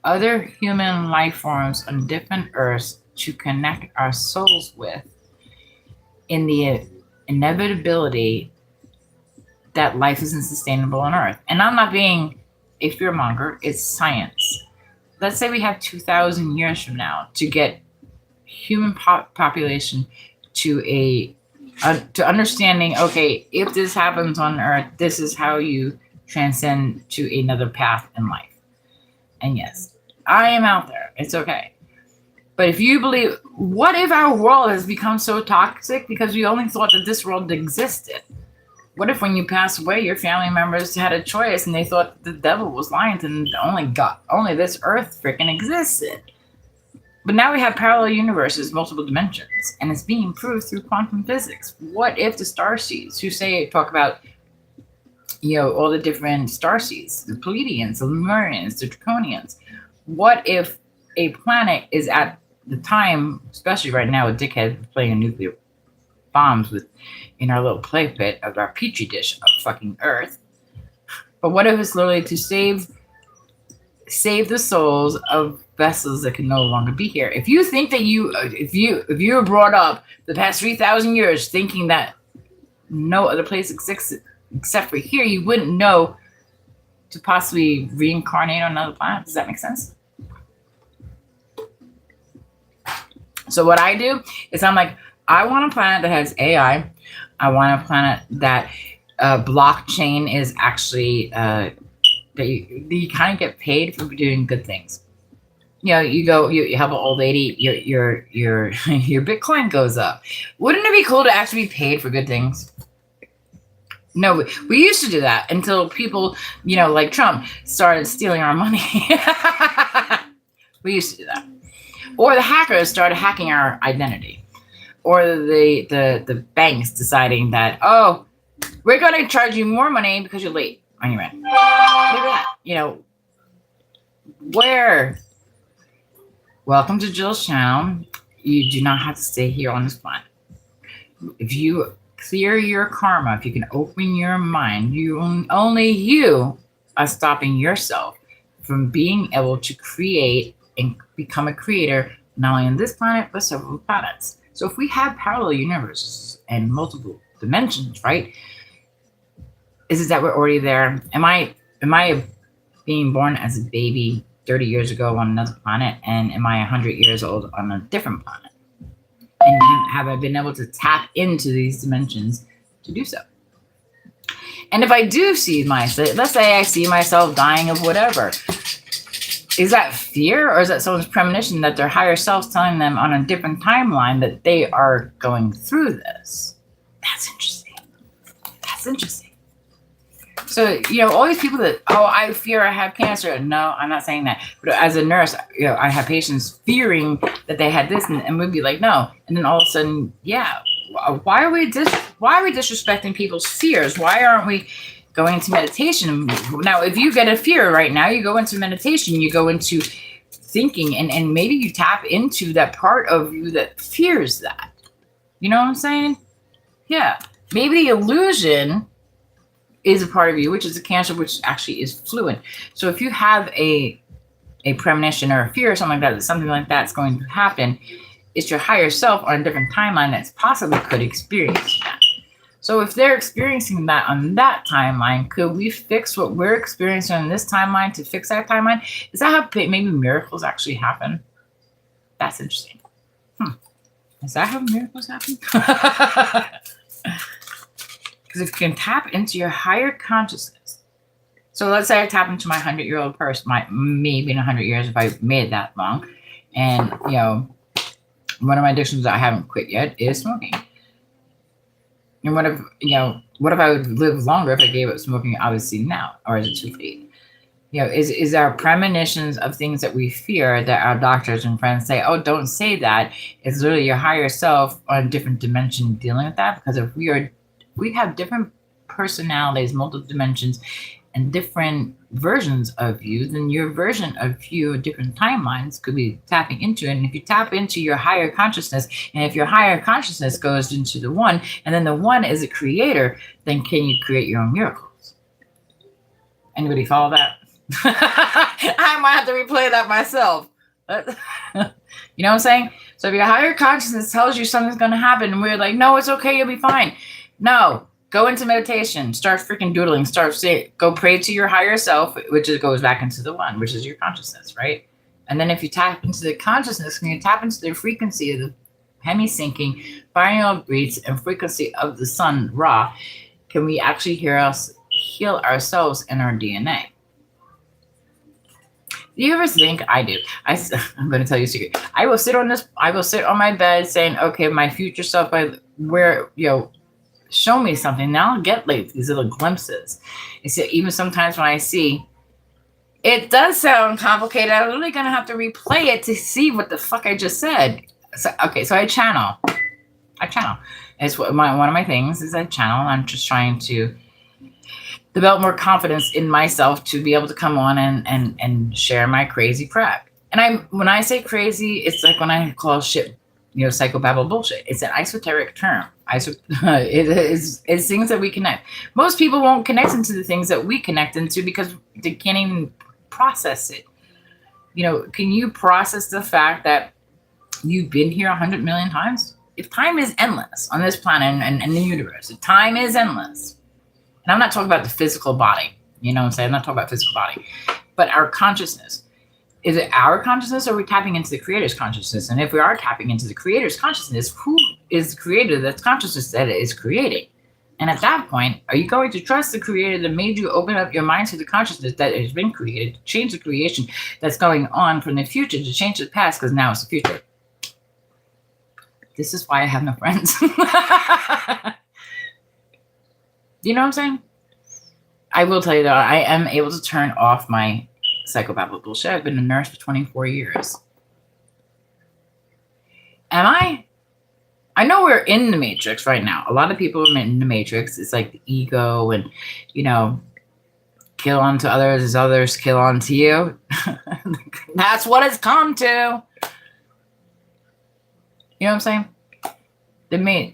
other human life forms on different earths to connect our souls with in the inevitability that life isn't sustainable on Earth? And I'm not being a fearmonger, it's science. Let's say we have 2,000 years from now to get human population to to understanding, okay, if this happens on Earth, this is how you transcend to another path in life. And yes, I am out there. It's okay. But if you believe, what if our world has become so toxic because we only thought that this world existed? What if when you pass away, your family members had a choice and they thought the devil was lying to them, only this earth freaking existed? But now we have parallel universes, multiple dimensions, and it's being proved through quantum physics. What if the starseeds who talk about all the different starseeds, the Pleiadians, the Lemurians, the Draconians. What if a planet is at the time, especially right now with dickheads playing nuclear bombs in our little play pit of our petri dish of fucking Earth? But what if it's literally to save the souls of vessels that can no longer be here? If you think that if you were brought up the past 3,000 years thinking that no other place exists except for here, you wouldn't know to possibly reincarnate on another planet. Does that make sense? So what I do is I'm like, I want a planet that has AI. I want a planet that blockchain is actually that you kind of get paid for doing good things. You help an old lady, your Bitcoin goes up. Wouldn't it be cool to actually be paid for good things? No, we used to do that until people, like Trump, started stealing our money. We used to do that. Or the hackers started hacking our identity. Or the banks deciding that, oh, we're going to charge you more money because you're late on your rent. Look at that. Where? Welcome to Jill's channel. You do not have to stay here on this planet. If you clear your karma, if you can open your mind, only you are stopping yourself from being able to create and become a creator, not only on this planet, but several planets. So if we have parallel universes and multiple dimensions, right? Is it that we're already there? Am I being born as a baby 30 years ago on another planet, and am I 100 years old on a different planet? And have I been able to tap into these dimensions to do so? And if I do see myself, let's say I see myself dying of whatever, is that fear, or is that someone's premonition that their higher self's telling them on a different timeline that they are going through this? That's interesting. That's interesting. So, all these people that, I fear I have cancer. No, I'm not saying that. But as a nurse, I have patients fearing that they had this, and we'd be like, no. And then all of a sudden, why are we disrespecting people's fears? Why aren't we going into meditation? Now, if you get a fear right now, you go into meditation, you go into thinking, and maybe you tap into that part of you that fears that. You know what I'm saying? Yeah. Maybe the illusion is a part of you, which is a cancer, which actually is fluid. So if you have a premonition or a fear or something like that something like that's going to happen, it's your higher self on a different timeline that's possibly could experience that. So if they're experiencing that on that timeline, could we fix what we're experiencing on this timeline to fix that timeline? Is that how maybe miracles actually happen? That's interesting. Is that how miracles happen? Because if you can tap into your higher consciousness, so let's say I tap into my 100-year-old person, maybe in 100 years if I made it that long, and one of my addictions that I haven't quit yet is smoking. And what if I would live longer if I gave up smoking? Obviously now, or is it too late? Is our premonitions of things that we fear that our doctors and friends say, oh, don't say that. It's literally your higher self on a different dimension dealing with that. Because if we have different personalities, multiple dimensions, and different versions of you, then your version of you, different timelines, could be tapping into it. And if you tap into your higher consciousness, and if your higher consciousness goes into the one, and then the one is a creator, then can you create your own miracles? Anybody follow that? I might have to replay that myself. You know what I'm saying? So if your higher consciousness tells you something's going to happen, and we're like, no, it's okay, you'll be fine. No, go into meditation, start freaking doodling, go pray to your higher self, which goes back into the one, which is your consciousness, right? And then if you tap into the consciousness, when you tap into the frequency of the hemi-syncing, binaural beats, and frequency of the sun, Ra, can we actually heal ourselves and our DNA? Do you ever think? I do. I'm going to tell you a secret. I will sit on my bed saying, okay, my future self, show me something. Now I'll get like these little glimpses. Even sometimes when I see, it does sound complicated. I'm really going to have to replay it to see what the fuck I just said. So I channel. It's one of my things is I channel. I'm just trying to develop more confidence in myself to be able to come on and share my crazy crap. And when I say crazy, it's like when I call shit, psychobabble bullshit. It's an esoteric term. It's things that we connect. Most people won't connect into the things that we connect into because they can't even process it. Can you process the fact that you've been here 100 million times? If time is endless on this planet and the universe, if time is endless. And I'm not talking about the physical body. You know what I'm saying? I'm not talking about physical body. But our consciousness. Is it our consciousness, or are we tapping into the creator's consciousness? And if we are tapping into the creator's consciousness, who is the creator that's consciousness that it is creating? And at that point, are you going to trust the creator that made you open up your mind to the consciousness that has been created, to change the creation that's going on from the future, to change the past, because now it's the future? This is why I have no friends. You know what I'm saying? I will tell you that I am able to turn off my psychobabble bullshit. I've been a nurse for 24 years. Am I? I know we're in the matrix right now. A lot of people are in the matrix. It's like the ego and, kill unto others as others kill unto you. That's what it's come to. You know what I'm saying?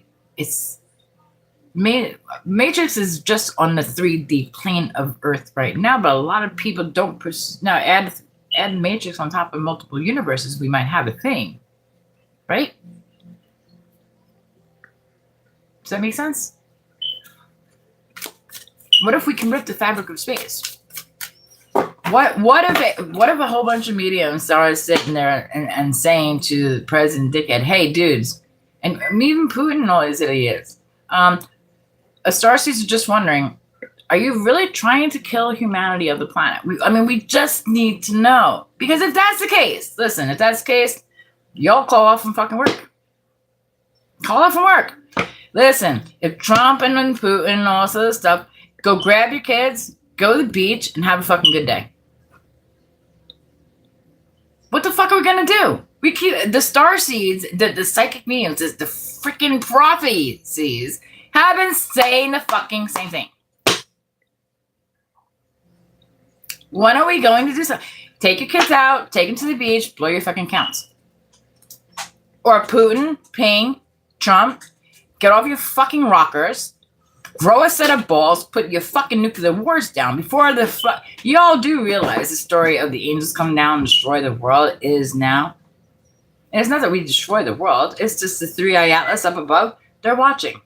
Matrix is just on the 3D plane of Earth right now, but a lot of people don't now add add Matrix on top of multiple universes, we might have a thing. Right? Does that make sense? What if we can rip the fabric of space? What if a whole bunch of mediums started sitting there and saying to President Dickhead, hey dudes, and even Putin knows that he is. A Starseeds are just wondering, are you really trying to kill humanity of the planet? We just need to know. Because if that's the case, listen, if that's the case, y'all call off from fucking work. Call off from work. Listen, if Trump and Putin and all this other stuff, go grab your kids, go to the beach, and have a fucking good day. What the fuck are we gonna do? We keep the starseeds, the psychic mediums, the freaking prophecies have been saying the fucking same thing. When are we going to do something? Take your kids out, take them to the beach, blow your fucking counts. Or Putin, Ping, Trump, get off your fucking rockers, grow a set of balls, put your fucking nuclear wars down before y'all do realize the story of the angels come down and destroy the world is now. And it's not that we destroy the world. It's just the 3-eye atlas up above. They're watching.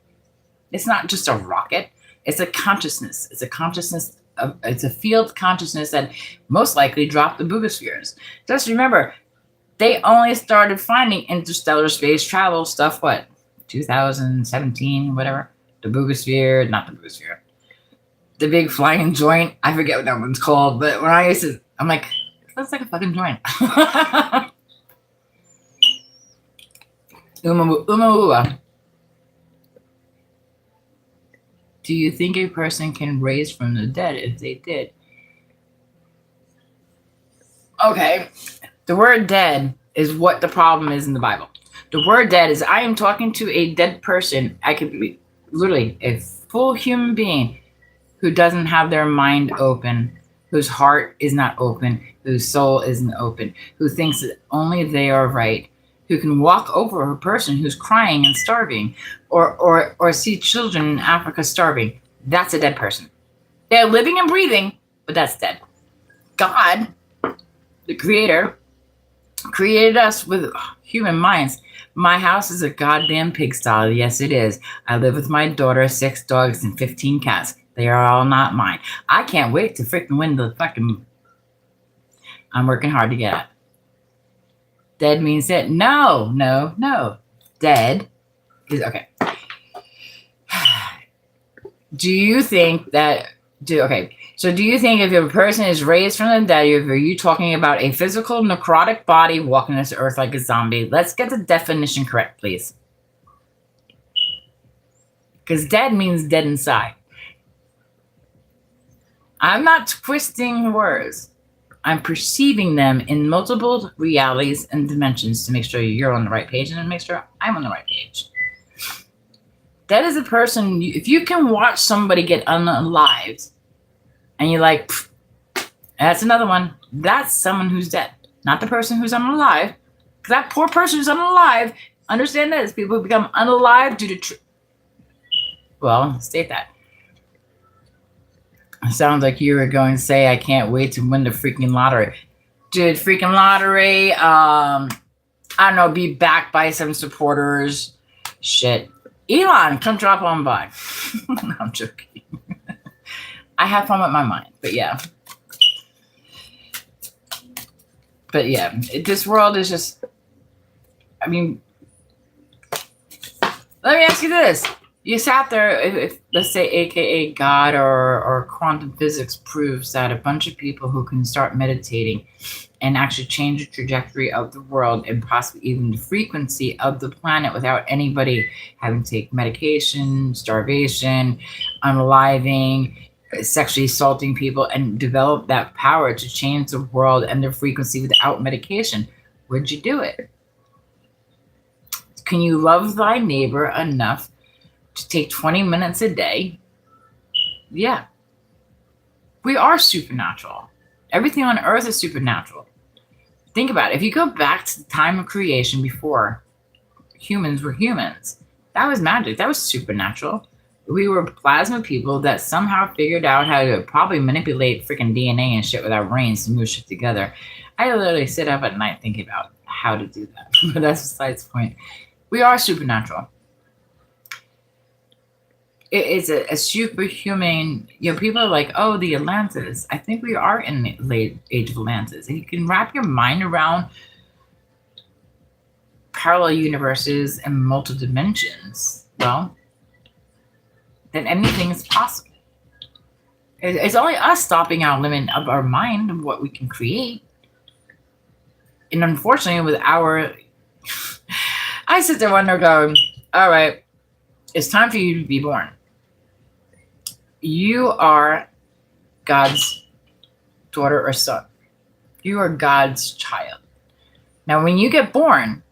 It's not just a rocket. It's a consciousness. It's a consciousness. It's a field consciousness that most likely dropped the boogospheres. Just remember, they only started finding interstellar space travel stuff, 2017, whatever? The boogosphere, not the boogosphere. The big flying joint. I forget what that one's called, but when I used to, I'm like, that's like a fucking joint. Umaua. Do you think a person can raise from the dead if they did? Okay. The word dead is what the problem is in the Bible. The word dead is I am talking to a dead person. I could be literally a full human being who doesn't have their mind open, whose heart is not open, whose soul isn't open, who thinks that only they are right, who can walk over a person who's crying and starving, or see children in Africa starving. That's a dead person. They're living and breathing, but that's dead. God, the creator, created us with human minds. My house is a goddamn pigsty. Yes, it is. I live with my daughter, 6 dogs, and 15 cats. They are all not mine. I can't wait to freaking win the fucking... I'm working hard to get it. Dead means dead. No. Dead is... Okay. Do you think that... Okay. So do you think if a person is raised from the dead, are you talking about a physical necrotic body walking this earth like a zombie? Let's get the definition correct, please. Because dead means dead inside. I'm not twisting words. I'm perceiving them in multiple realities and dimensions to make sure you're on the right page and to make sure I'm on the right page. Dead is a person, if you can watch somebody get unalived, and you're like, that's another one. That's someone who's dead. Not the person who's unalive. Because that poor person who's unalive, understand this, people who become unalive due to... state that. It sounds like you were going to say, I can't wait to win the freaking lottery. Dude, freaking lottery. I don't know, be backed by some supporters. Shit. Elon, come drop on by. No, I'm joking. I have fun with my mind, but yeah. This world is just, let me ask you this. You sat there, if let's say AKA God or quantum physics proves that a bunch of people who can start meditating and actually change the trajectory of the world and possibly even the frequency of the planet without anybody having to take medication, starvation, unaliving, sexually assaulting people, and develop that power to change the world and their frequency without medication, would you do it? Can you love thy neighbor enough to take 20 minutes a day? Yeah. We are supernatural. Everything on earth is supernatural. Think about it. If you go back to the time of creation before humans were humans, that was magic. That was supernatural. We were plasma people that somehow figured out how to probably manipulate freaking DNA and shit with our brains to move shit together. I literally sit up at night thinking about how to do that. But that's besides the point. We are supernatural. It's a superhuman. People are like, oh, the Atlantis. I think we are in the late age of Atlantis. If you can wrap your mind around parallel universes and multiple dimensions, well, then anything is possible. It's only us stopping our limit of our mind of what we can create. And unfortunately, with our, I sit there wondering, going, all right, it's time for you to be born. You are God's daughter or son. You are God's child. Now, when you get born,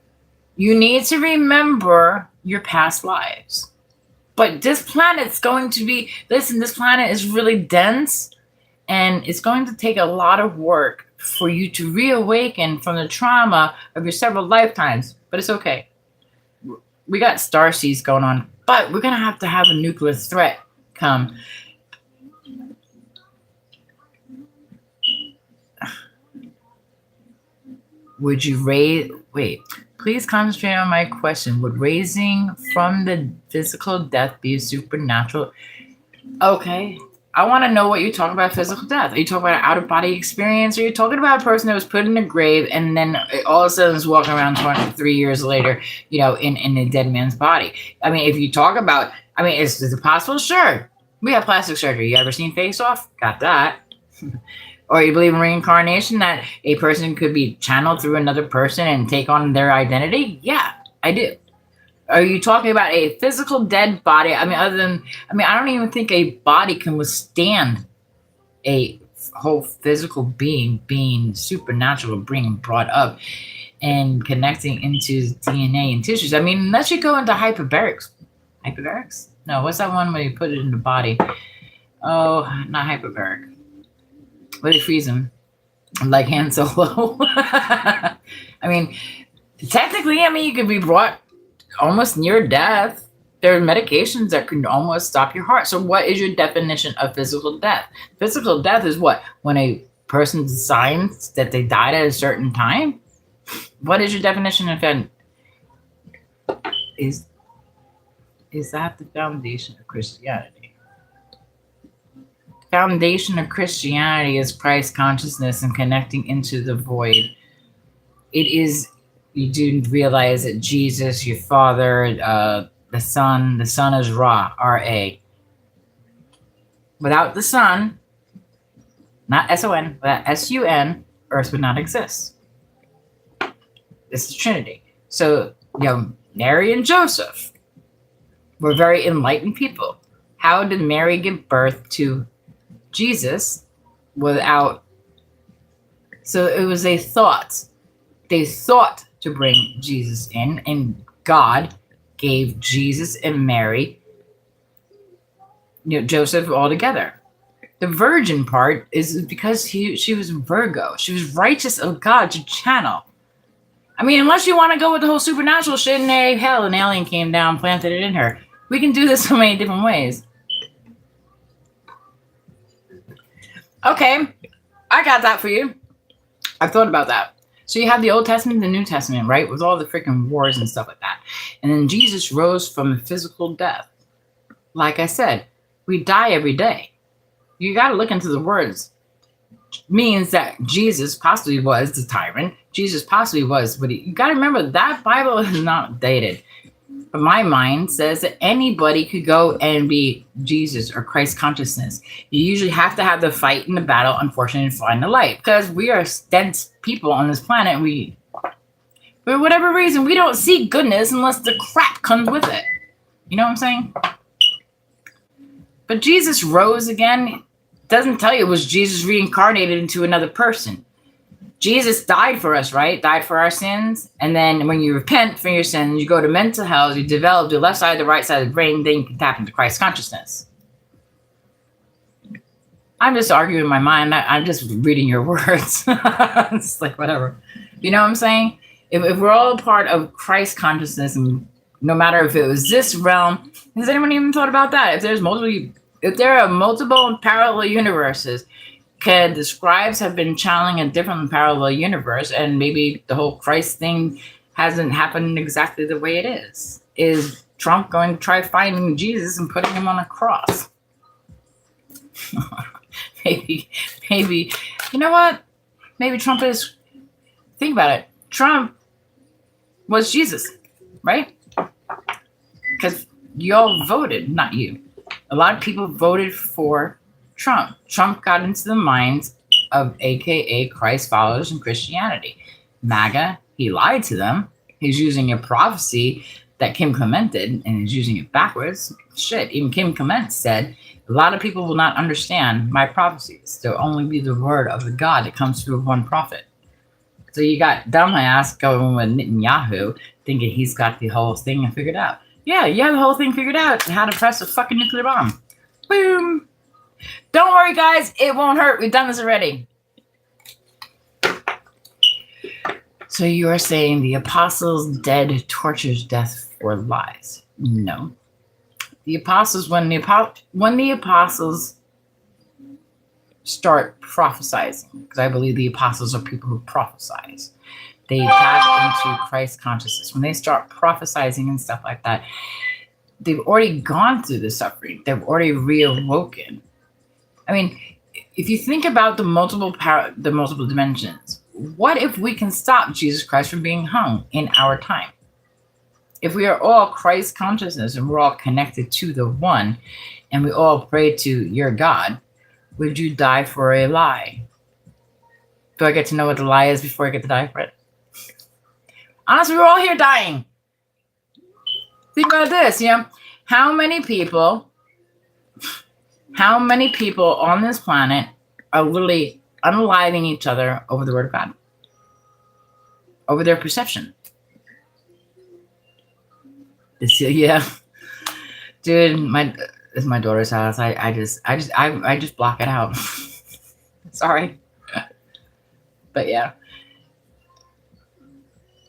you need to remember your past lives. But this planet's going to be, listen, this planet is really dense, and it's going to take a lot of work for you to reawaken from the trauma of your several lifetimes. But it's okay. We got star seeds going on, but we're going to have a nuclear threat come. Would you please concentrate on my question. Would raising from the physical death be a supernatural? Okay. I want to know what you're talking about physical death. Are you talking about an out-of-body experience? Or are you talking about a person that was put in a grave and then all of a sudden is walking around 23 years later, in a dead man's body? I mean, if you talk about, is it possible? Sure. We have plastic surgery. You ever seen Face Off? Got that. Or you believe in reincarnation, that a person could be channeled through another person and take on their identity? Yeah, I do. Are you talking about a physical dead body? I don't even think a body can withstand a whole physical being supernatural, being brought up and connecting into DNA and tissues. Unless you go into hyperbarics. Hyperbarics? No, what's that one where you put it in the body? Oh, not hyperbaric. Where they freeze them, like Han Solo. Technically, you could be brought almost near death. There are medications that can almost stop your heart. So what is your definition of physical death? Physical death is what? When a person decides that they died at a certain time? What is your definition of that? Is that the foundation of Christianity? Foundation of Christianity is Christ consciousness and connecting into the void. It is, you do realize that Jesus, your Father, the Son is Ra, R-A. Without the Son, not S-O-N, but S-U-N, Earth would not exist. This is Trinity. So, Mary and Joseph were very enlightened people. How did Mary give birth to Jesus without? So it was a thought. They thought to bring Jesus in, and God gave Jesus and Mary, Joseph all together. The virgin part is because she was Virgo. She was righteous of God to channel. Unless you want to go with the whole supernatural shit and an alien came down, planted it in her. We can do this so many different ways. Okay, I got that for you. I've thought about that. So you have the Old Testament and the New Testament, right? With all the freaking wars and stuff like that. And then Jesus rose from a physical death. Like I said, we die every day. You got to look into the words. Means that Jesus possibly was the tyrant. Jesus possibly was, but you got to remember that Bible is not dated. But my mind says that anybody could go and be Jesus or Christ consciousness. You usually have to have the fight and the battle, unfortunately, to find the light. Because we are dense people on this planet. For whatever reason, we don't see goodness unless the crap comes with it. You know what I'm saying? But Jesus rose again. Doesn't tell you it was Jesus reincarnated into another person. Jesus died for us, right? Died for our sins. And then when you repent for your sins, you go to mental health, you develop the left side, the right side of the brain, then you can tap into Christ consciousness. I'm just arguing in my mind. I'm just reading your words. It's like, whatever. You know what I'm saying? If we're all a part of Christ consciousness, and no matter if it was this realm, Has anyone even thought about that? If there are multiple parallel universes, can the scribes have been channeling a different parallel universe, and maybe the whole Christ thing hasn't happened exactly the way it is? Is Trump going to try finding Jesus and putting him on a cross? maybe, you know what? Maybe Trump is. Think about it. Trump was Jesus, right? Because y'all voted, not you. A lot of people voted for Trump. Trump got into the minds of AKA Christ followers in Christianity. MAGA, he lied to them. He's using a prophecy that Kim Clement did, and he's using it backwards. Shit, even Kim Clement said, a lot of people will not understand my prophecies. There'll only be the word of the God that comes through one prophet. So you got dumbass going with Netanyahu, thinking he's got the whole thing figured out. Yeah, you have the whole thing figured out. How to press a fucking nuclear bomb. Boom. Don't worry, guys. It won't hurt. We've done this already. So you are saying the apostles' dead tortures death for lies? No. The apostles, when the apostles start prophesizing, because I believe the apostles are people who prophesize. They tap into Christ consciousness. When they start prophesizing and stuff like that, they've already gone through the suffering. They've already reawoken. I mean, if you think about the multiple dimensions, what if we can stop Jesus Christ from being hung in our time? If we are all Christ consciousness and we're all connected to the one, and we all pray to your God, would you die for a lie? Do I get to know what the lie is before I get to die for it? Honestly, we're all here dying. Think about this, how many people on this planet are literally unaliving each other over the word of God? Over their perception. Yeah. Dude, it's my daughter's house. I just block it out. Sorry. But yeah.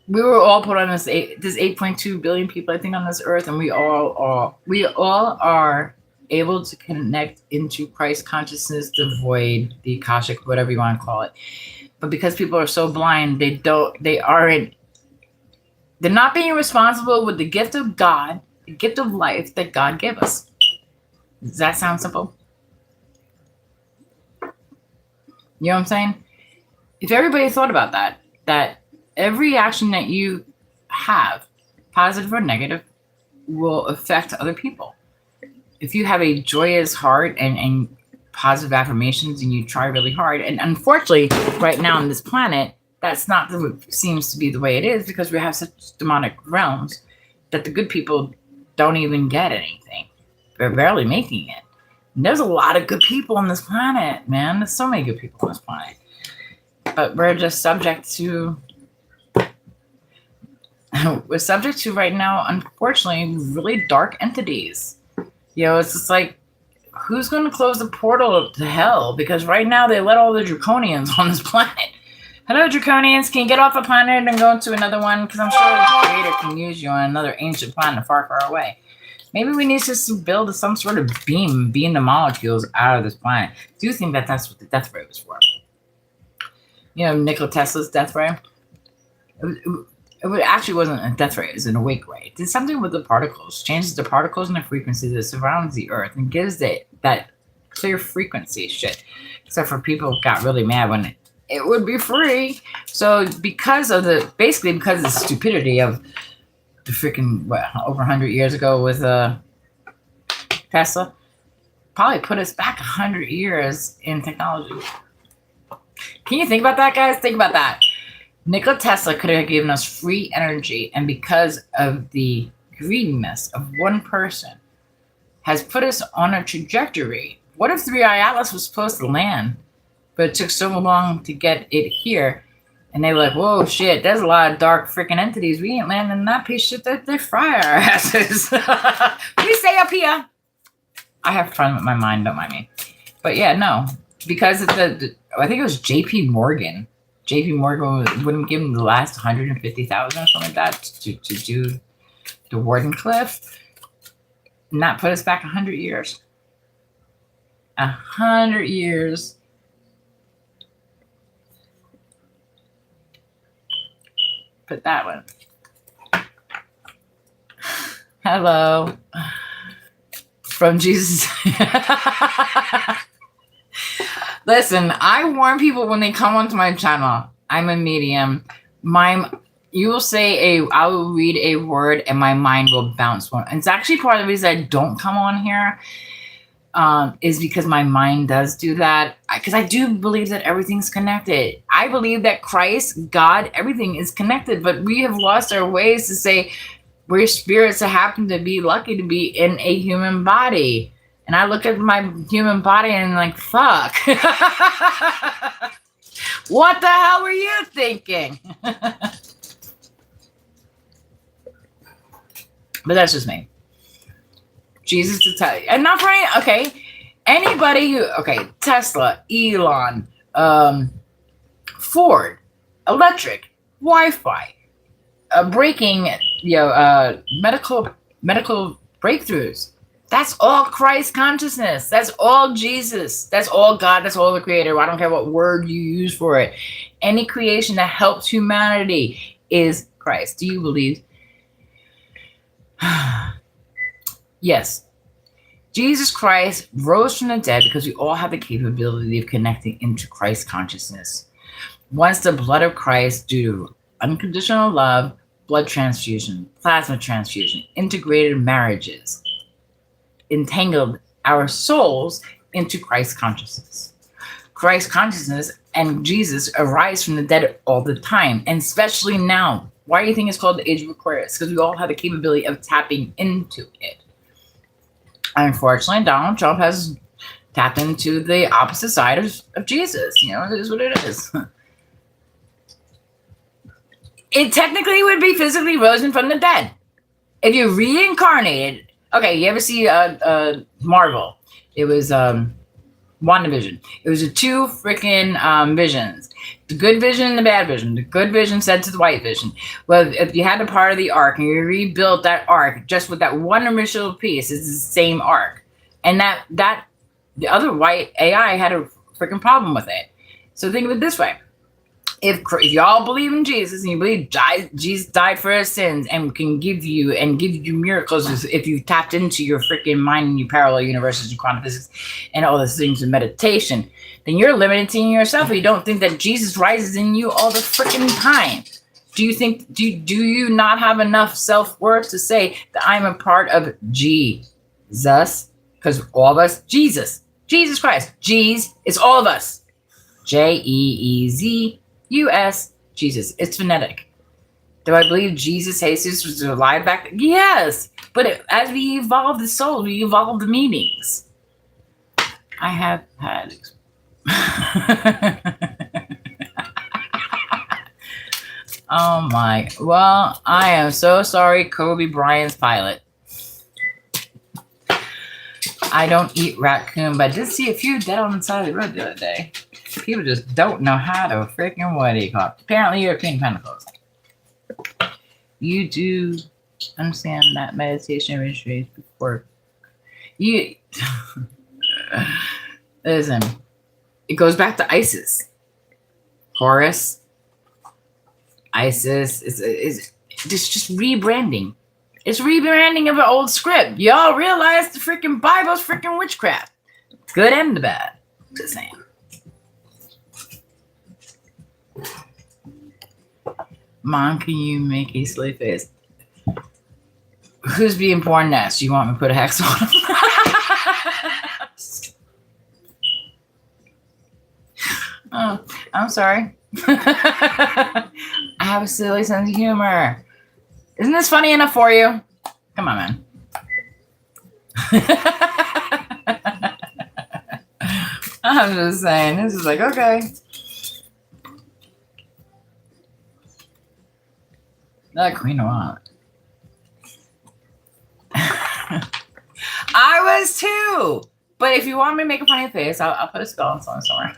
We were all put on there's 8.2 billion people, I think, on this earth, and we all are able to connect into Christ consciousness, the void, the Akashic, whatever you want to call it. But because people are so blind, they're not being responsible with the gift of God, the gift of life that God gave us. Does that sound simple? You know what I'm saying? If everybody thought about that every action that you have, positive or negative, will affect other people. If you have a joyous heart and positive affirmations and you try really hard, and unfortunately, right now on this planet, that's not what seems to be the way it is, because we have such demonic realms that the good people don't even get anything. They're barely making it. And there's a lot of good people on this planet, man. There's so many good people on this planet. But we're just subject to right now, unfortunately, really dark entities. It's just like, who's going to close the portal to hell? Because right now they let all the draconians on this planet. Hello, draconians. Can you get off a planet and go to another one? Because I'm sure the creator can use you on another ancient planet far, far away. Maybe we need to build some sort of beam the molecules out of this planet. I do think that that's what the death ray was for. Nikola Tesla's death ray. It actually wasn't a death ray, it was an awake ray. It did something with the particles, changes the particles and the frequency that surrounds the earth, and gives it that clear frequency shit. Except for people who got really mad when it would be free. So because of the stupidity of the freaking, over 100 years ago with Tesla, probably put us back 100 years in technology. Can you think about that, guys? Think about that. Nikola Tesla could have given us free energy, and because of the greediness of one person, has put us on a trajectory. What if 3i Atlas was supposed to land, but it took so long to get it here, and they were like, whoa, shit, there's a lot of dark freaking entities. We ain't landing that piece of shit. They fry our asses. Please stay up here. I have fun with my mind, don't mind me. But yeah, no, because I think it was JP Morgan. JP Morgan wouldn't give him the last 150,000 or something like that to do the Wardenclyffe. Not put us back 100 years. 100 years. Put that one. Hello. From Jesus. Listen, I warn people when they come onto my channel. I'm a medium. You will say I will read a word and my mind will bounce one. And it's actually part of the reason I don't come on here. Is because my mind does do that. Because I do believe that everything's connected. I believe that Christ, God, everything is connected. But we have lost our ways to say we're spirits that happen to be lucky to be in a human body. And I look at my human body and I'm like, fuck. What the hell were you thinking? But that's just me. Jesus to tell you. And not for any, okay. Anybody who, okay, Tesla, Elon, Ford, electric, Wi-Fi, breaking, medical breakthroughs. That's all Christ consciousness. That's all Jesus. That's all God. That's all the Creator. I don't care what word you use for it. Any creation that helps humanity is Christ. Do you believe? Yes. Jesus Christ rose from the dead because we all have the capability of connecting into Christ consciousness. Once the blood of Christ, due to unconditional love, blood transfusion, plasma transfusion, integrated marriages, entangled our souls into Christ consciousness. Christ consciousness and Jesus arise from the dead all the time, and especially now. Why do you think it's called the Age of Aquarius? Because we all have the capability of tapping into it. Unfortunately, Donald Trump has tapped into the opposite side of Jesus. It is what it is. It technically would be physically risen from the dead. If you reincarnated, okay, you ever see Marvel? It was WandaVision. It was the two freaking visions. The good vision and the bad vision. The good vision said to the white vision, well, if you had a part of the ark and you rebuilt that ark just with that one initial piece, it's the same ark. And that the other white AI had a freaking problem with it. So think of it this way. If y'all believe in Jesus and you believe Jesus died for our sins and can give you miracles if you tapped into your freaking mind and your parallel universes and quantum physics and all those things in meditation, then you're limiting yourself. You don't think that Jesus rises in you all the freaking time. Do you not have enough self-worth to say that I'm a part of Jesus? Because all of us, Jesus Christ, G's, it's all of us. JEEZ. U.S. Jesus. It's phonetic. Do I believe Jesus was alive back then? Yes. But as we evolve the soul, we evolve the meanings. I have had. Oh my. Well, I am so sorry, Kobe Bryant's pilot. I don't eat raccoon, but I did see a few dead on the side of the road the other day. People just don't know how to freaking, what do you call it? Apparently you're Queen of Pentacles. You do understand that meditation retreat before you listen. It goes back to Isis. Horus. Isis is just rebranding. It's rebranding of an old script. Y'all realize the freaking Bible's freaking witchcraft. Good and the bad. Just saying. Mom, can you make a slave face? Who's being born next? You want me to put a hex on him? Oh, I'm sorry. I have a silly sense of humor. Isn't this funny enough for you? Come on, man. I'm just saying, this is like, okay. That Queen of what? I was too. But if you want me to make a funny face, I'll put a spell on someone somewhere.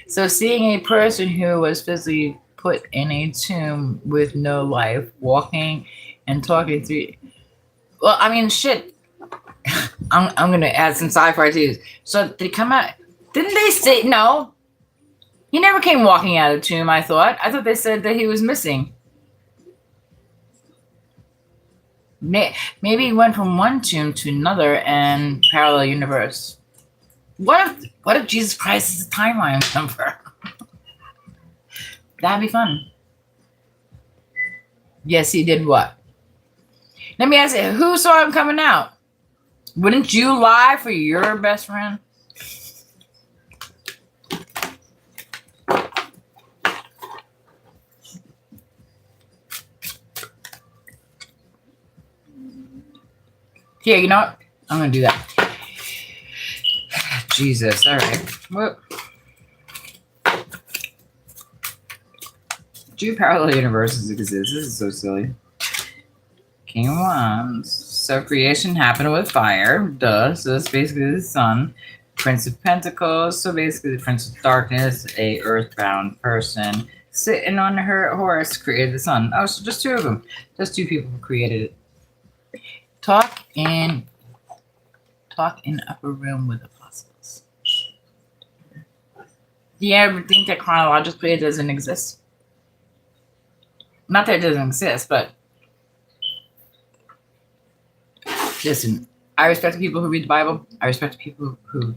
So seeing a person who was physically put in a tomb with no life, walking and talking through. Well, I mean, shit. I'm gonna add some sci-fi too. So did he come out? Didn't they say no? He never came walking out of the tomb. I thought they said that he was missing. Maybe he went from one tomb to another and parallel universe. What if Jesus Christ is a timeline number? That'd be fun. Yes, he did what? Let me ask you, who saw him coming out? Wouldn't you lie for your best friend? Yeah, you know what? I'm going to do that. Jesus, all right. Whoop. Two parallel universes exist. This is so silly. King of Wands. So creation happened with fire. Duh. So that's basically the sun. Prince of Pentacles. So basically the Prince of Darkness, a earthbound person sitting on her horse, created the sun. Oh, so just two of them. Just two people who created it. Talk in upper room with apostles. Do you ever think that chronologically it doesn't exist? Not that it doesn't exist, but listen, I respect the people who read the Bible. I respect the people who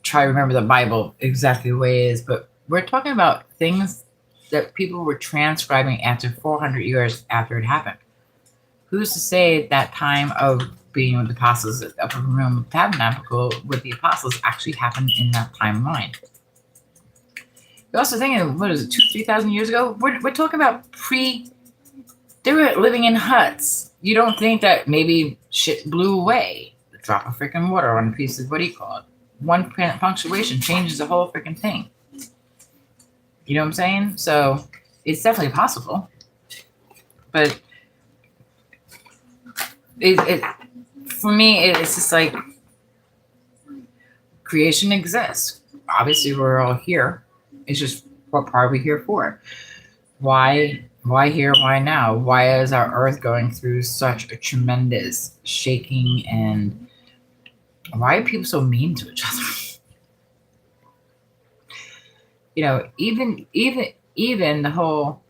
try to remember the Bible exactly the way it is, but we're talking about things that people were transcribing after 400 years after it happened. Who's to say that time of being with the apostles at the upper room tabernacle with the apostles actually happened in that timeline? You're also thinking, what is it, 2,000-3,000 years ago? We're talking about they were living in huts. You don't think that maybe shit blew away? A drop of freaking water on a piece of, what do you call it? One punctuation changes the whole freaking thing. You know what I'm saying? So it's definitely possible. But for me, it's just like creation exists. Obviously, we're all here. It's just what part are we here for? Why here? Why now? Why is our earth going through such a tremendous shaking? And why are people so mean to each other? You know, even the whole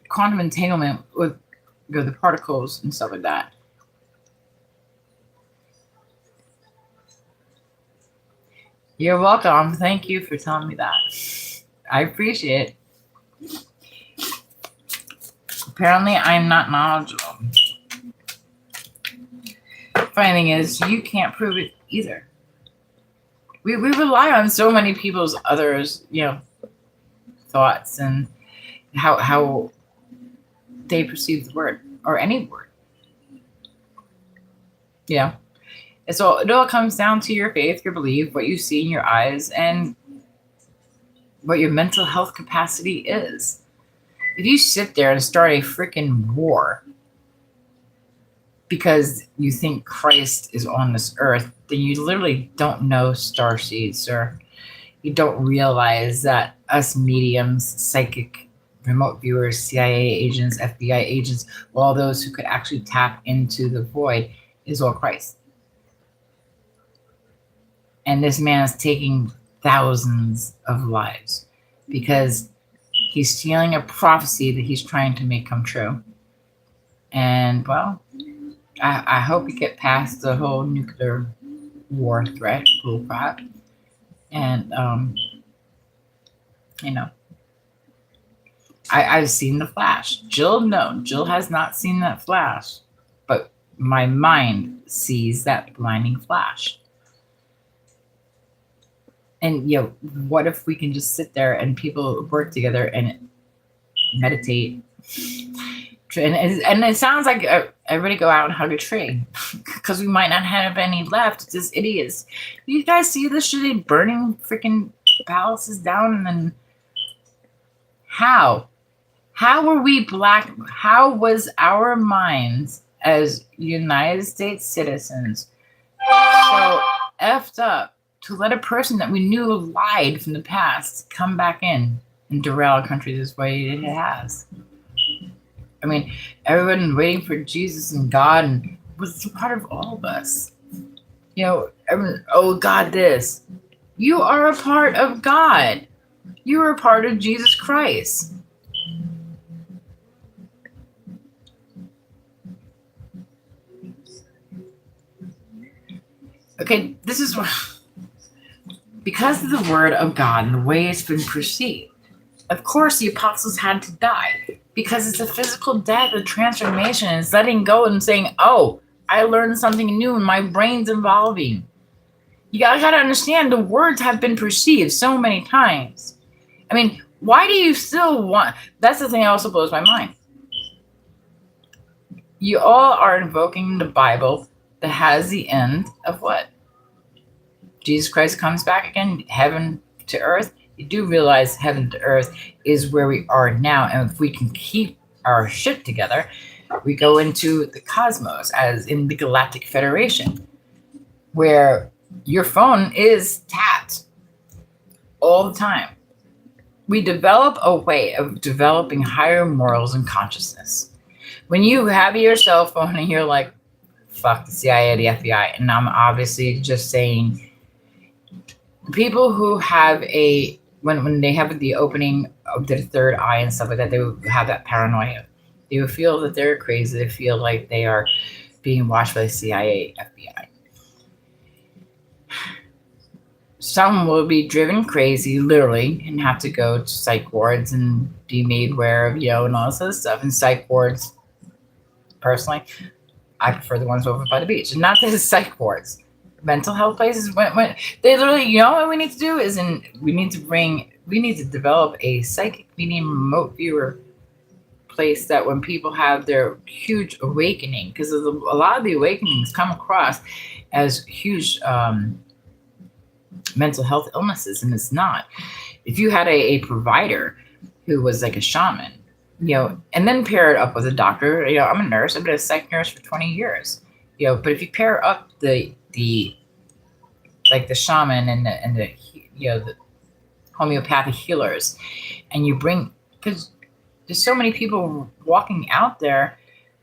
quantum entanglement with the particles and stuff like that. You're welcome. Thank you for telling me that. I appreciate it. Apparently, I'm not knowledgeable. Funny thing is, you can't prove it either. We rely on so many people's others, thoughts and how they perceive the word or any word. Yeah. And so it all comes down to your faith, your belief, what you see in your eyes, and what your mental health capacity is. If you sit there and start a freaking war because you think Christ is on this earth, then you literally don't know starseeds, sir. You don't realize that us mediums, psychic, remote viewers, CIA agents, FBI agents, all those who could actually tap into the void is all Christ. And this man is taking thousands of lives because he's stealing a prophecy that he's trying to make come true. And, well, I hope we get past the whole nuclear war threat, bullcrap. And, I've seen the Flash. Jill has not seen that Flash. But my mind sees that blinding flash. And, what if we can just sit there and people work together and meditate? And it sounds like everybody go out and hug a tree because we might not have any left. It's just idiots. You guys see this shit burning freaking palaces down? And then how were we black? How was our minds as United States citizens so effed up to let a person that we knew lied from the past come back in? and derail a country this way it has. I mean, everyone waiting for Jesus and God and was a part of all of us. Everyone, oh, God, this. You are a part of God. You are a part of Jesus Christ. Okay, this is what, because of the word of God and the way it's been perceived. Of course, the apostles had to die because it's a physical death, a transformation. It's letting go and saying, oh, I learned something new and my brain's evolving. You gotta understand the words have been perceived so many times. I mean, why do you still want? That's the thing that also blows my mind. You all are invoking the Bible that has the end of what? Jesus Christ comes back again, heaven to earth. You do realize heaven to earth is where we are now. And if we can keep our shit together, we go into the cosmos, as in the Galactic Federation, where your phone is tapped all the time. We develop a way of developing higher morals and consciousness. When you have your cell phone and you're like, fuck the CIA, the FBI, and I'm obviously just saying people who have when they have the opening of their third eye and stuff like that, they would have that paranoia. They would feel that they're crazy. They feel like they are being watched by the CIA, FBI. Some will be driven crazy, literally, and have to go to psych wards and be made aware of, and all this other stuff. And psych wards, personally, I prefer the ones over by the beach. And not the psych wards. Mental health places, when they literally, what we need to do is, we need to develop a psychic medium remote viewer place that when people have their huge awakening, because a lot of the awakenings come across as huge mental health illnesses, and it's not. If you had a provider who was like a shaman, and then pair it up with a doctor, I'm a nurse. I've been a psych nurse for 20 years, but if you pair up the shaman and the homeopathic healers, and you bring, because there's so many people walking out there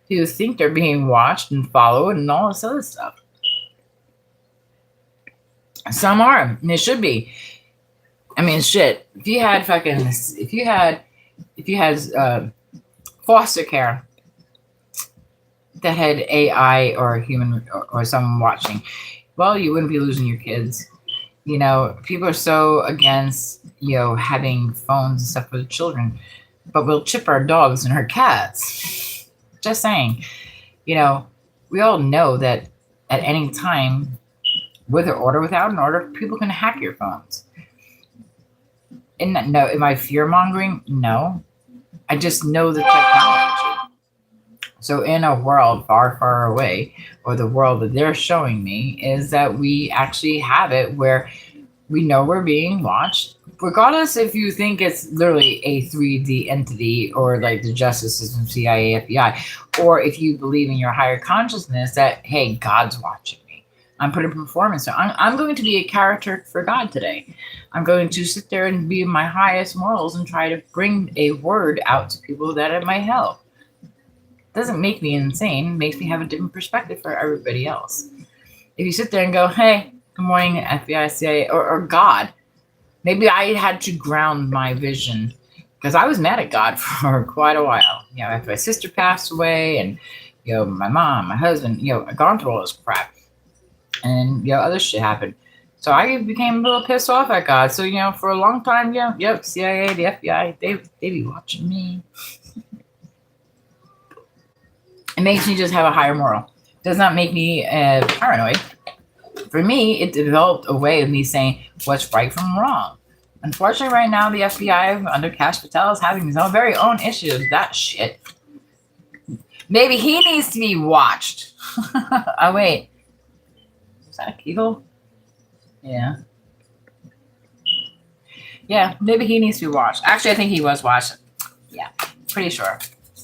who think they're being watched and followed and all this other stuff. Some are, and it should be. I mean, shit. If you had foster care that had AI or human or someone watching, well, you wouldn't be losing your kids. People are so against having phones and stuff for the children, but we'll chip our dogs and our cats. Just saying. We all know that at any time, with an order, without an order, people can hack your phones. And no, am I fear mongering? No. I just know the technology. So in a world far, far away, or the world that they're showing me, is that we actually have it where we know we're being watched, regardless if you think it's literally a 3D entity or like the justice system, CIA, FBI, or if you believe in your higher consciousness that, hey, God's watching me. I'm putting performance. So I'm going to be a character for God today. I'm going to sit there and be my highest morals and try to bring a word out to people that it might help. Doesn't make me insane. It makes me have a different perspective for everybody else. If you sit there and go, hey, good morning, FBI, CIA, or God, maybe I had to ground my vision, because I was mad at God for quite a while. After my sister passed away, and my mom, my husband, I gone through all this crap, and other shit happened. So I became a little pissed off at God. So for a long time, CIA, the FBI, they be watching me. It makes me just have a higher moral. It does not make me paranoid. For me, it developed a way of me saying what's right from wrong. Unfortunately, right now, the FBI under Kash Patel is having his own very own issues with that shit. Maybe he needs to be watched. Oh, wait. Was that a Kegel? Yeah. Yeah, maybe he needs to be watched. Actually, I think he was watched. Yeah, pretty sure.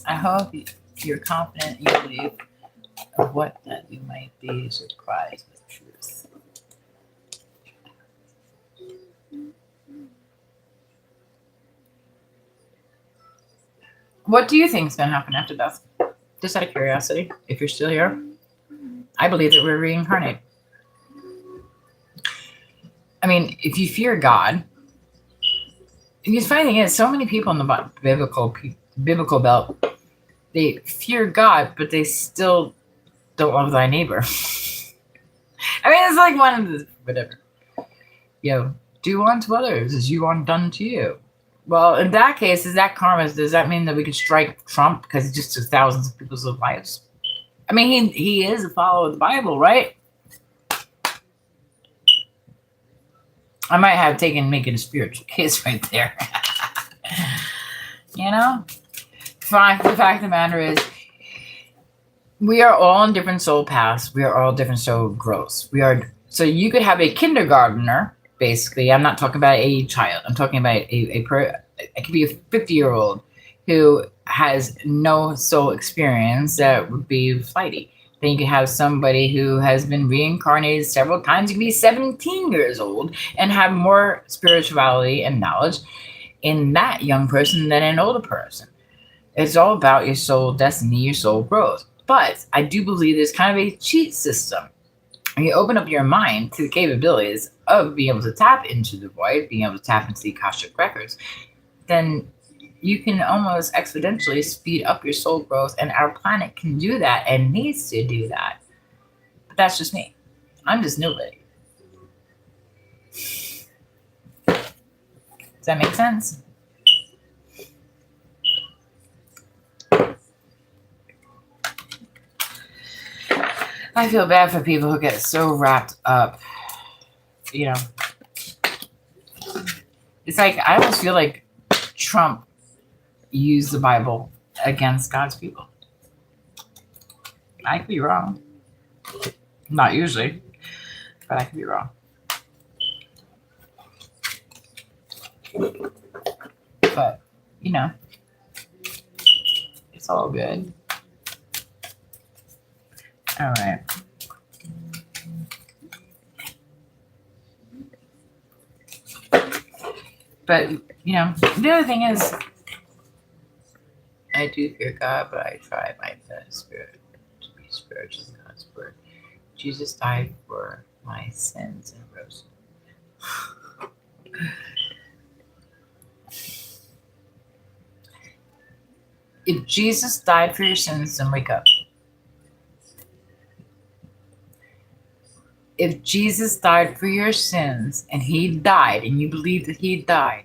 I hope you're confident you believe of what that you might be surprised with truth. What do you think is going to happen after death? Just out of curiosity, if you're still here. I believe that we're reincarnated. I mean, if you fear God, the funny thing is, so many people in the biblical belt, they fear God, but they still don't love thy neighbor. I mean, it's like one of the whatever. Do unto others as you want done to you. Well, in that case, is that karma? Does that mean that we could strike Trump because he just took thousands of people's lives? I mean, he is a follower of the Bible, right? I might have making a spiritual case right there. The fact of the matter is, we are all on different soul paths. We are all different soul growths. So you could have a kindergartner, basically. I'm not talking about a child. I'm talking about it could be a 50-year-old who has no soul experience that would be flighty. Then you could have somebody who has been reincarnated several times. You could be 17 years old and have more spirituality and knowledge in that young person than an older person. It's all about your soul destiny, your soul growth. But I do believe there's kind of a cheat system. When you open up your mind to the capabilities of being able to tap into the void, being able to tap into the Akashic records, then you can almost exponentially speed up your soul growth, and our planet can do that and needs to do that. But that's just me. I'm just nobody. Does that make sense? I feel bad for people who get so wrapped up. It's like, I almost feel like Trump used the Bible against God's people. I could be wrong. Not usually, but I could be wrong. But, it's all good. All right. But, the other thing is, I do fear God, but I try my best to be spiritual in God's word. Jesus died for my sins and rose. If Jesus died for your sins, then wake up. If Jesus died for your sins and he died, and you believe that he died,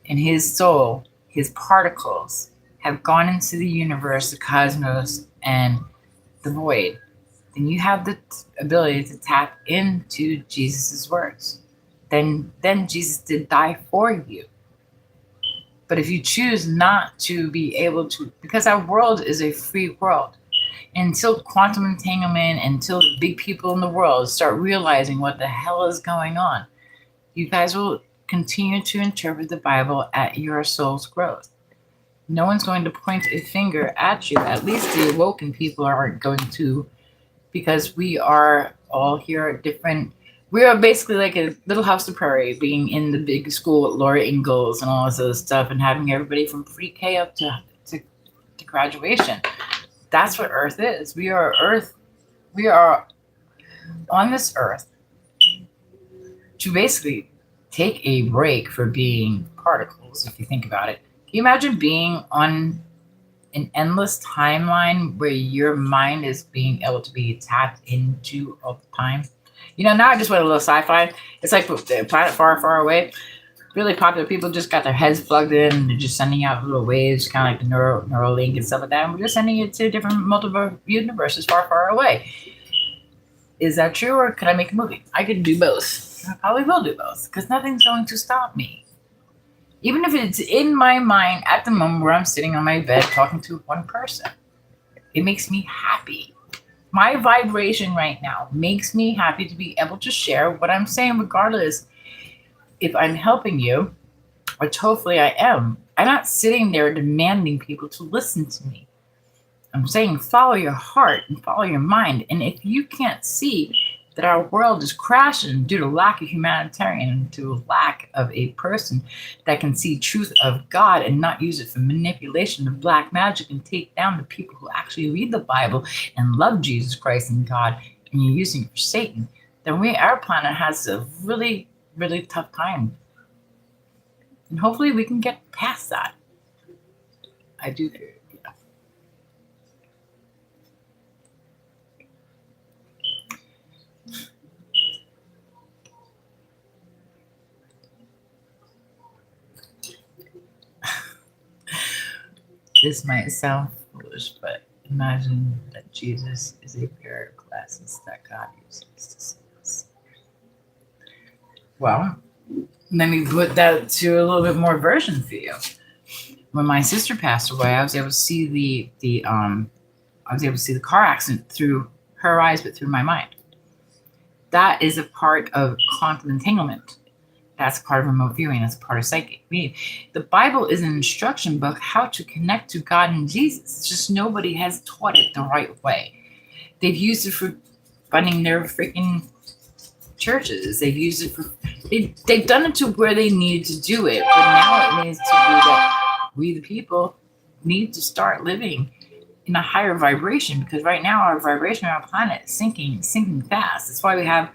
and his soul, his particles, have gone into the universe, the cosmos, and the void, then you have the ability to tap into Jesus' words. Then Jesus did die for you. But if you choose not to be able to, because our world is a free world, until quantum entanglement, until the big people in the world start realizing what the hell is going on, you guys will continue to interpret the Bible at your soul's growth. No one's going to point a finger at you. At least the awoken people aren't going to, because we are all here at different. We are basically like a Little House of Prairie, being in the big school with Laura Ingalls and all this other stuff, and having everybody from pre-K up to graduation. That's what Earth is. We are Earth. We are on this Earth to basically take a break for being particles, if you think about it. Can you imagine being on an endless timeline where your mind is being able to be tapped into all the time? Now I just went a little sci-fi. It's like the planet far, far away. Really popular people just got their heads plugged in, and they're just sending out little waves, kind of like the Neuralink and stuff like that. And we're just sending it to different multiple universes far, far away. Is that true, or could I make a movie? I could do both. I probably will do both, because nothing's going to stop me. Even if it's in my mind at the moment where I'm sitting on my bed talking to one person, it makes me happy. My vibration right now makes me happy to be able to share what I'm saying, regardless if I'm helping you, which hopefully I am. I'm not sitting there demanding people to listen to me. I'm saying follow your heart and follow your mind. And if you can't see that our world is crashing due to lack of humanitarian, to lack of a person that can see truth of God and not use it for manipulation of black magic and take down the people who actually read the Bible and love Jesus Christ and God, and you're using it for Satan, then our planet has a really, really tough time. And hopefully we can get past that. I do. Yeah. This might sound foolish, but imagine that Jesus is a pair of glasses that God uses to see us. Well, let me put that to a little bit more version for you. When my sister passed away, I was able to see the car accident through her eyes, but through my mind. That is a part of quantum entanglement. That's part of remote viewing. That's part of psychic reading. The Bible is an instruction book how to connect to God and Jesus. It's just nobody has taught it the right way. They've used it for funding their freaking churches. They've used it for they've done it to where they needed to do it, but now it needs to be that we the people need to start living in a higher vibration, because right now our vibration on our planet is sinking fast. That's why we have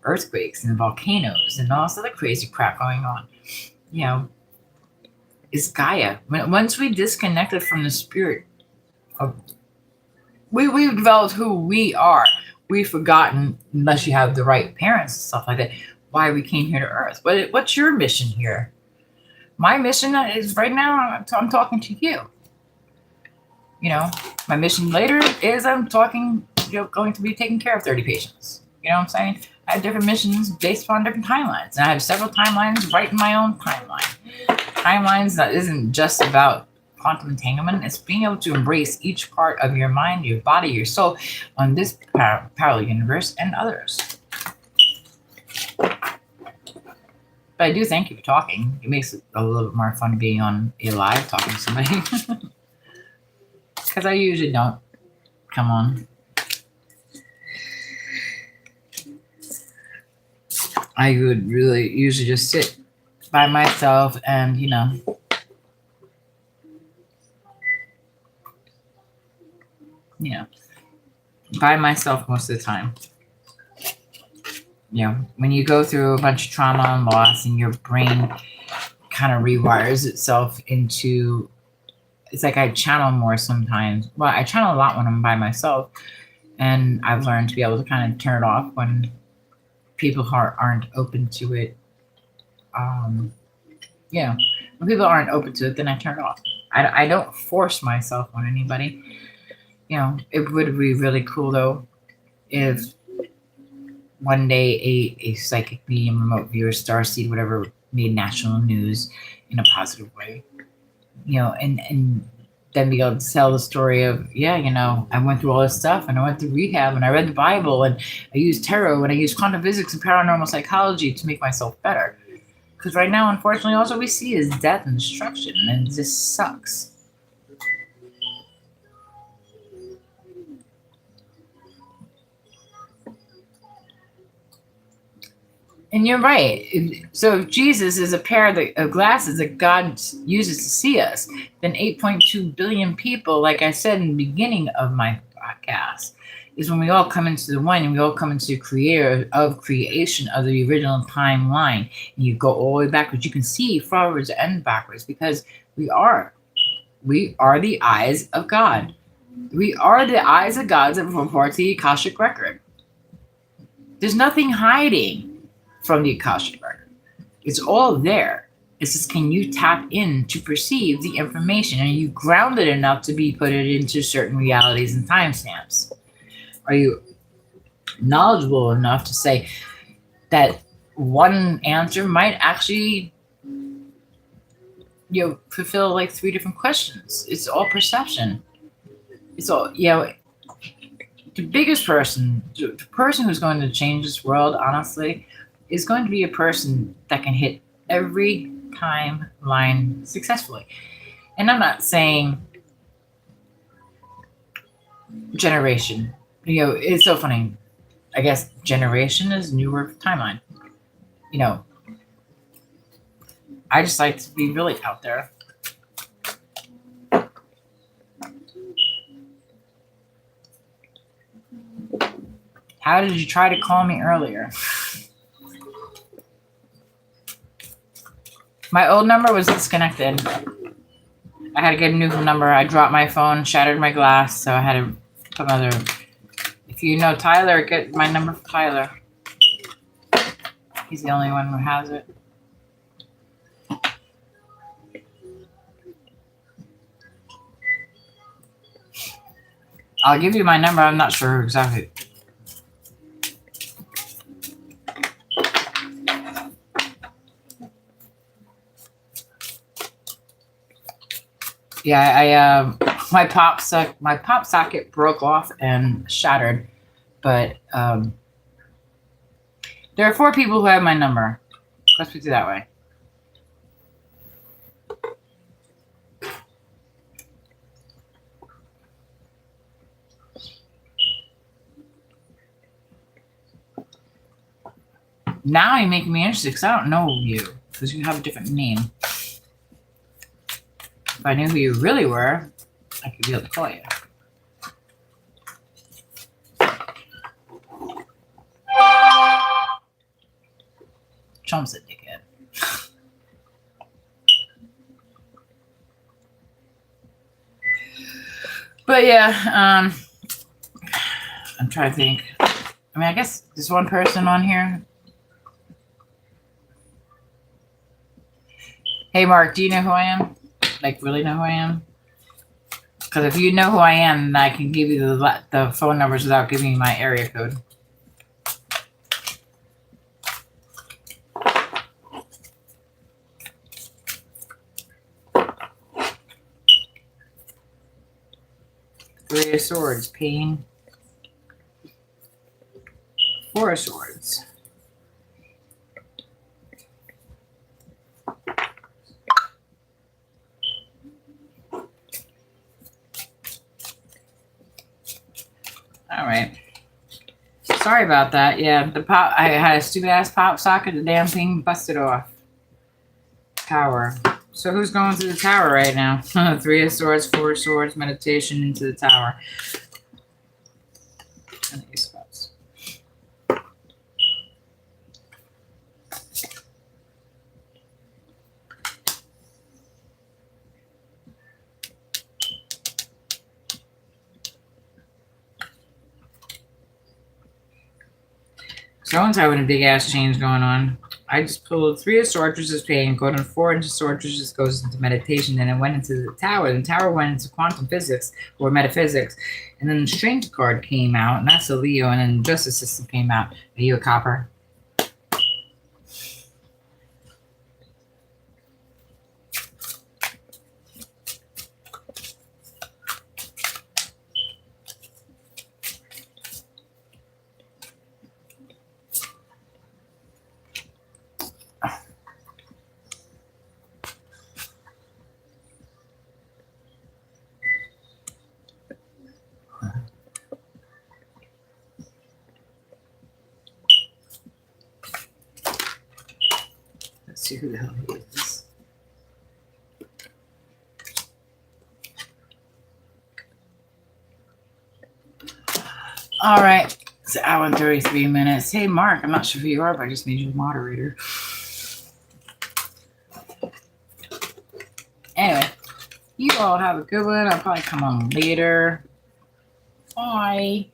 earthquakes and volcanoes and all this other crazy crap going on. Is Gaia. Once we disconnected from the spirit of we've developed who we are. We've forgotten, unless you have the right parents and stuff like that, why we came here to Earth. What's your mission here? My mission is right now, I'm talking to you. My mission later is I'm talking, going to be taking care of 30 patients. You know what I'm saying? I have different missions based upon different timelines. And I have several timelines right in my own timeline. Timelines that isn't just about quantum entanglement. It's being able to embrace each part of your mind, your body, your soul on this parallel universe and others. But I do thank you for talking. It makes it a little bit more fun being on a live talking to somebody. Because I usually don't come on. I would really usually just sit by myself and, by myself most of the time. When you go through a bunch of trauma and loss and your brain kind of rewires itself into, it's like I channel more sometimes. Well, I channel a lot when I'm by myself, and I've learned to be able to kind of turn it off when people aren't open to it. When people aren't open to it, then I turn it off. I don't force myself on anybody. It would be really cool though if one day a psychic medium, remote viewer, starseed, whatever, made national news in a positive way. And then be able to tell the story of, I went through all this stuff and I went through rehab and I read the Bible and I used tarot and I used quantum physics and paranormal psychology to make myself better. Because right now, unfortunately, all we see is death and destruction, and this sucks. And you're right. So if Jesus is a pair of glasses that God uses to see us, then 8.2 billion people, like I said in the beginning of my podcast, is when we all come into the one and we all come into the creator of creation of the original timeline. And you go all the way backwards. You can see forwards and backwards because we are the eyes of God. We are the eyes of God that report the Akashic record. There's nothing hiding from the Akashic record. It's all there. It's just, can you tap in to perceive the information? Are you grounded enough to be put it into certain realities and timestamps? Are you knowledgeable enough to say that one answer might actually fulfill like 3 different questions? It's all perception. It's all, the biggest person, the person who's going to change this world, honestly, is going to be a person that can hit every timeline successfully. And I'm not saying generation. It's so funny. I guess generation is newer timeline. You know, I just like to be really out there. How did you try to call me earlier? My old number was disconnected. I had to get a new number. I dropped my phone, shattered my glass, so I had to put another. If you know Tyler, get my number from Tyler. He's the only one who has it. I'll give you my number. I'm not sure exactly. Yeah, my pop socket broke off and shattered, but there are 4 people who have my number. Let's put it that way. Now you're making me interested because I don't know you because you have a different name. If I knew who you really were, I could be able to call you. Trump's a dickhead. But yeah, I'm trying to think. I mean, I guess there's one person on here. Hey, Mark, do you know who I am? Like, really know who I am? Because if you know who I am, then I can give you the phone numbers without giving you my area code. Three of Swords, pain. 4 of Swords. All right. Sorry about that. Yeah, I had a stupid ass pop socket. The damn thing busted off. Tower. So who's going to the tower right now? 3 of Swords, 4 of Swords, meditation into the tower. And Ace of Cups. Someone's having a big ass change going on. I just pulled 3 of Swords, which is pain, going to 4 into Swords, which just goes into meditation, and it went into the tower. The tower went into quantum physics or metaphysics, and then the Strength card came out, and that's a Leo, and then Justice System came out. Are you a copper? Let's see who the hell he is. All right. It's an hour and 33 minutes. Hey, Mark, I'm not sure who you are, but I just made you a moderator. Anyway, you all have a good one. I'll probably come on later. Bye.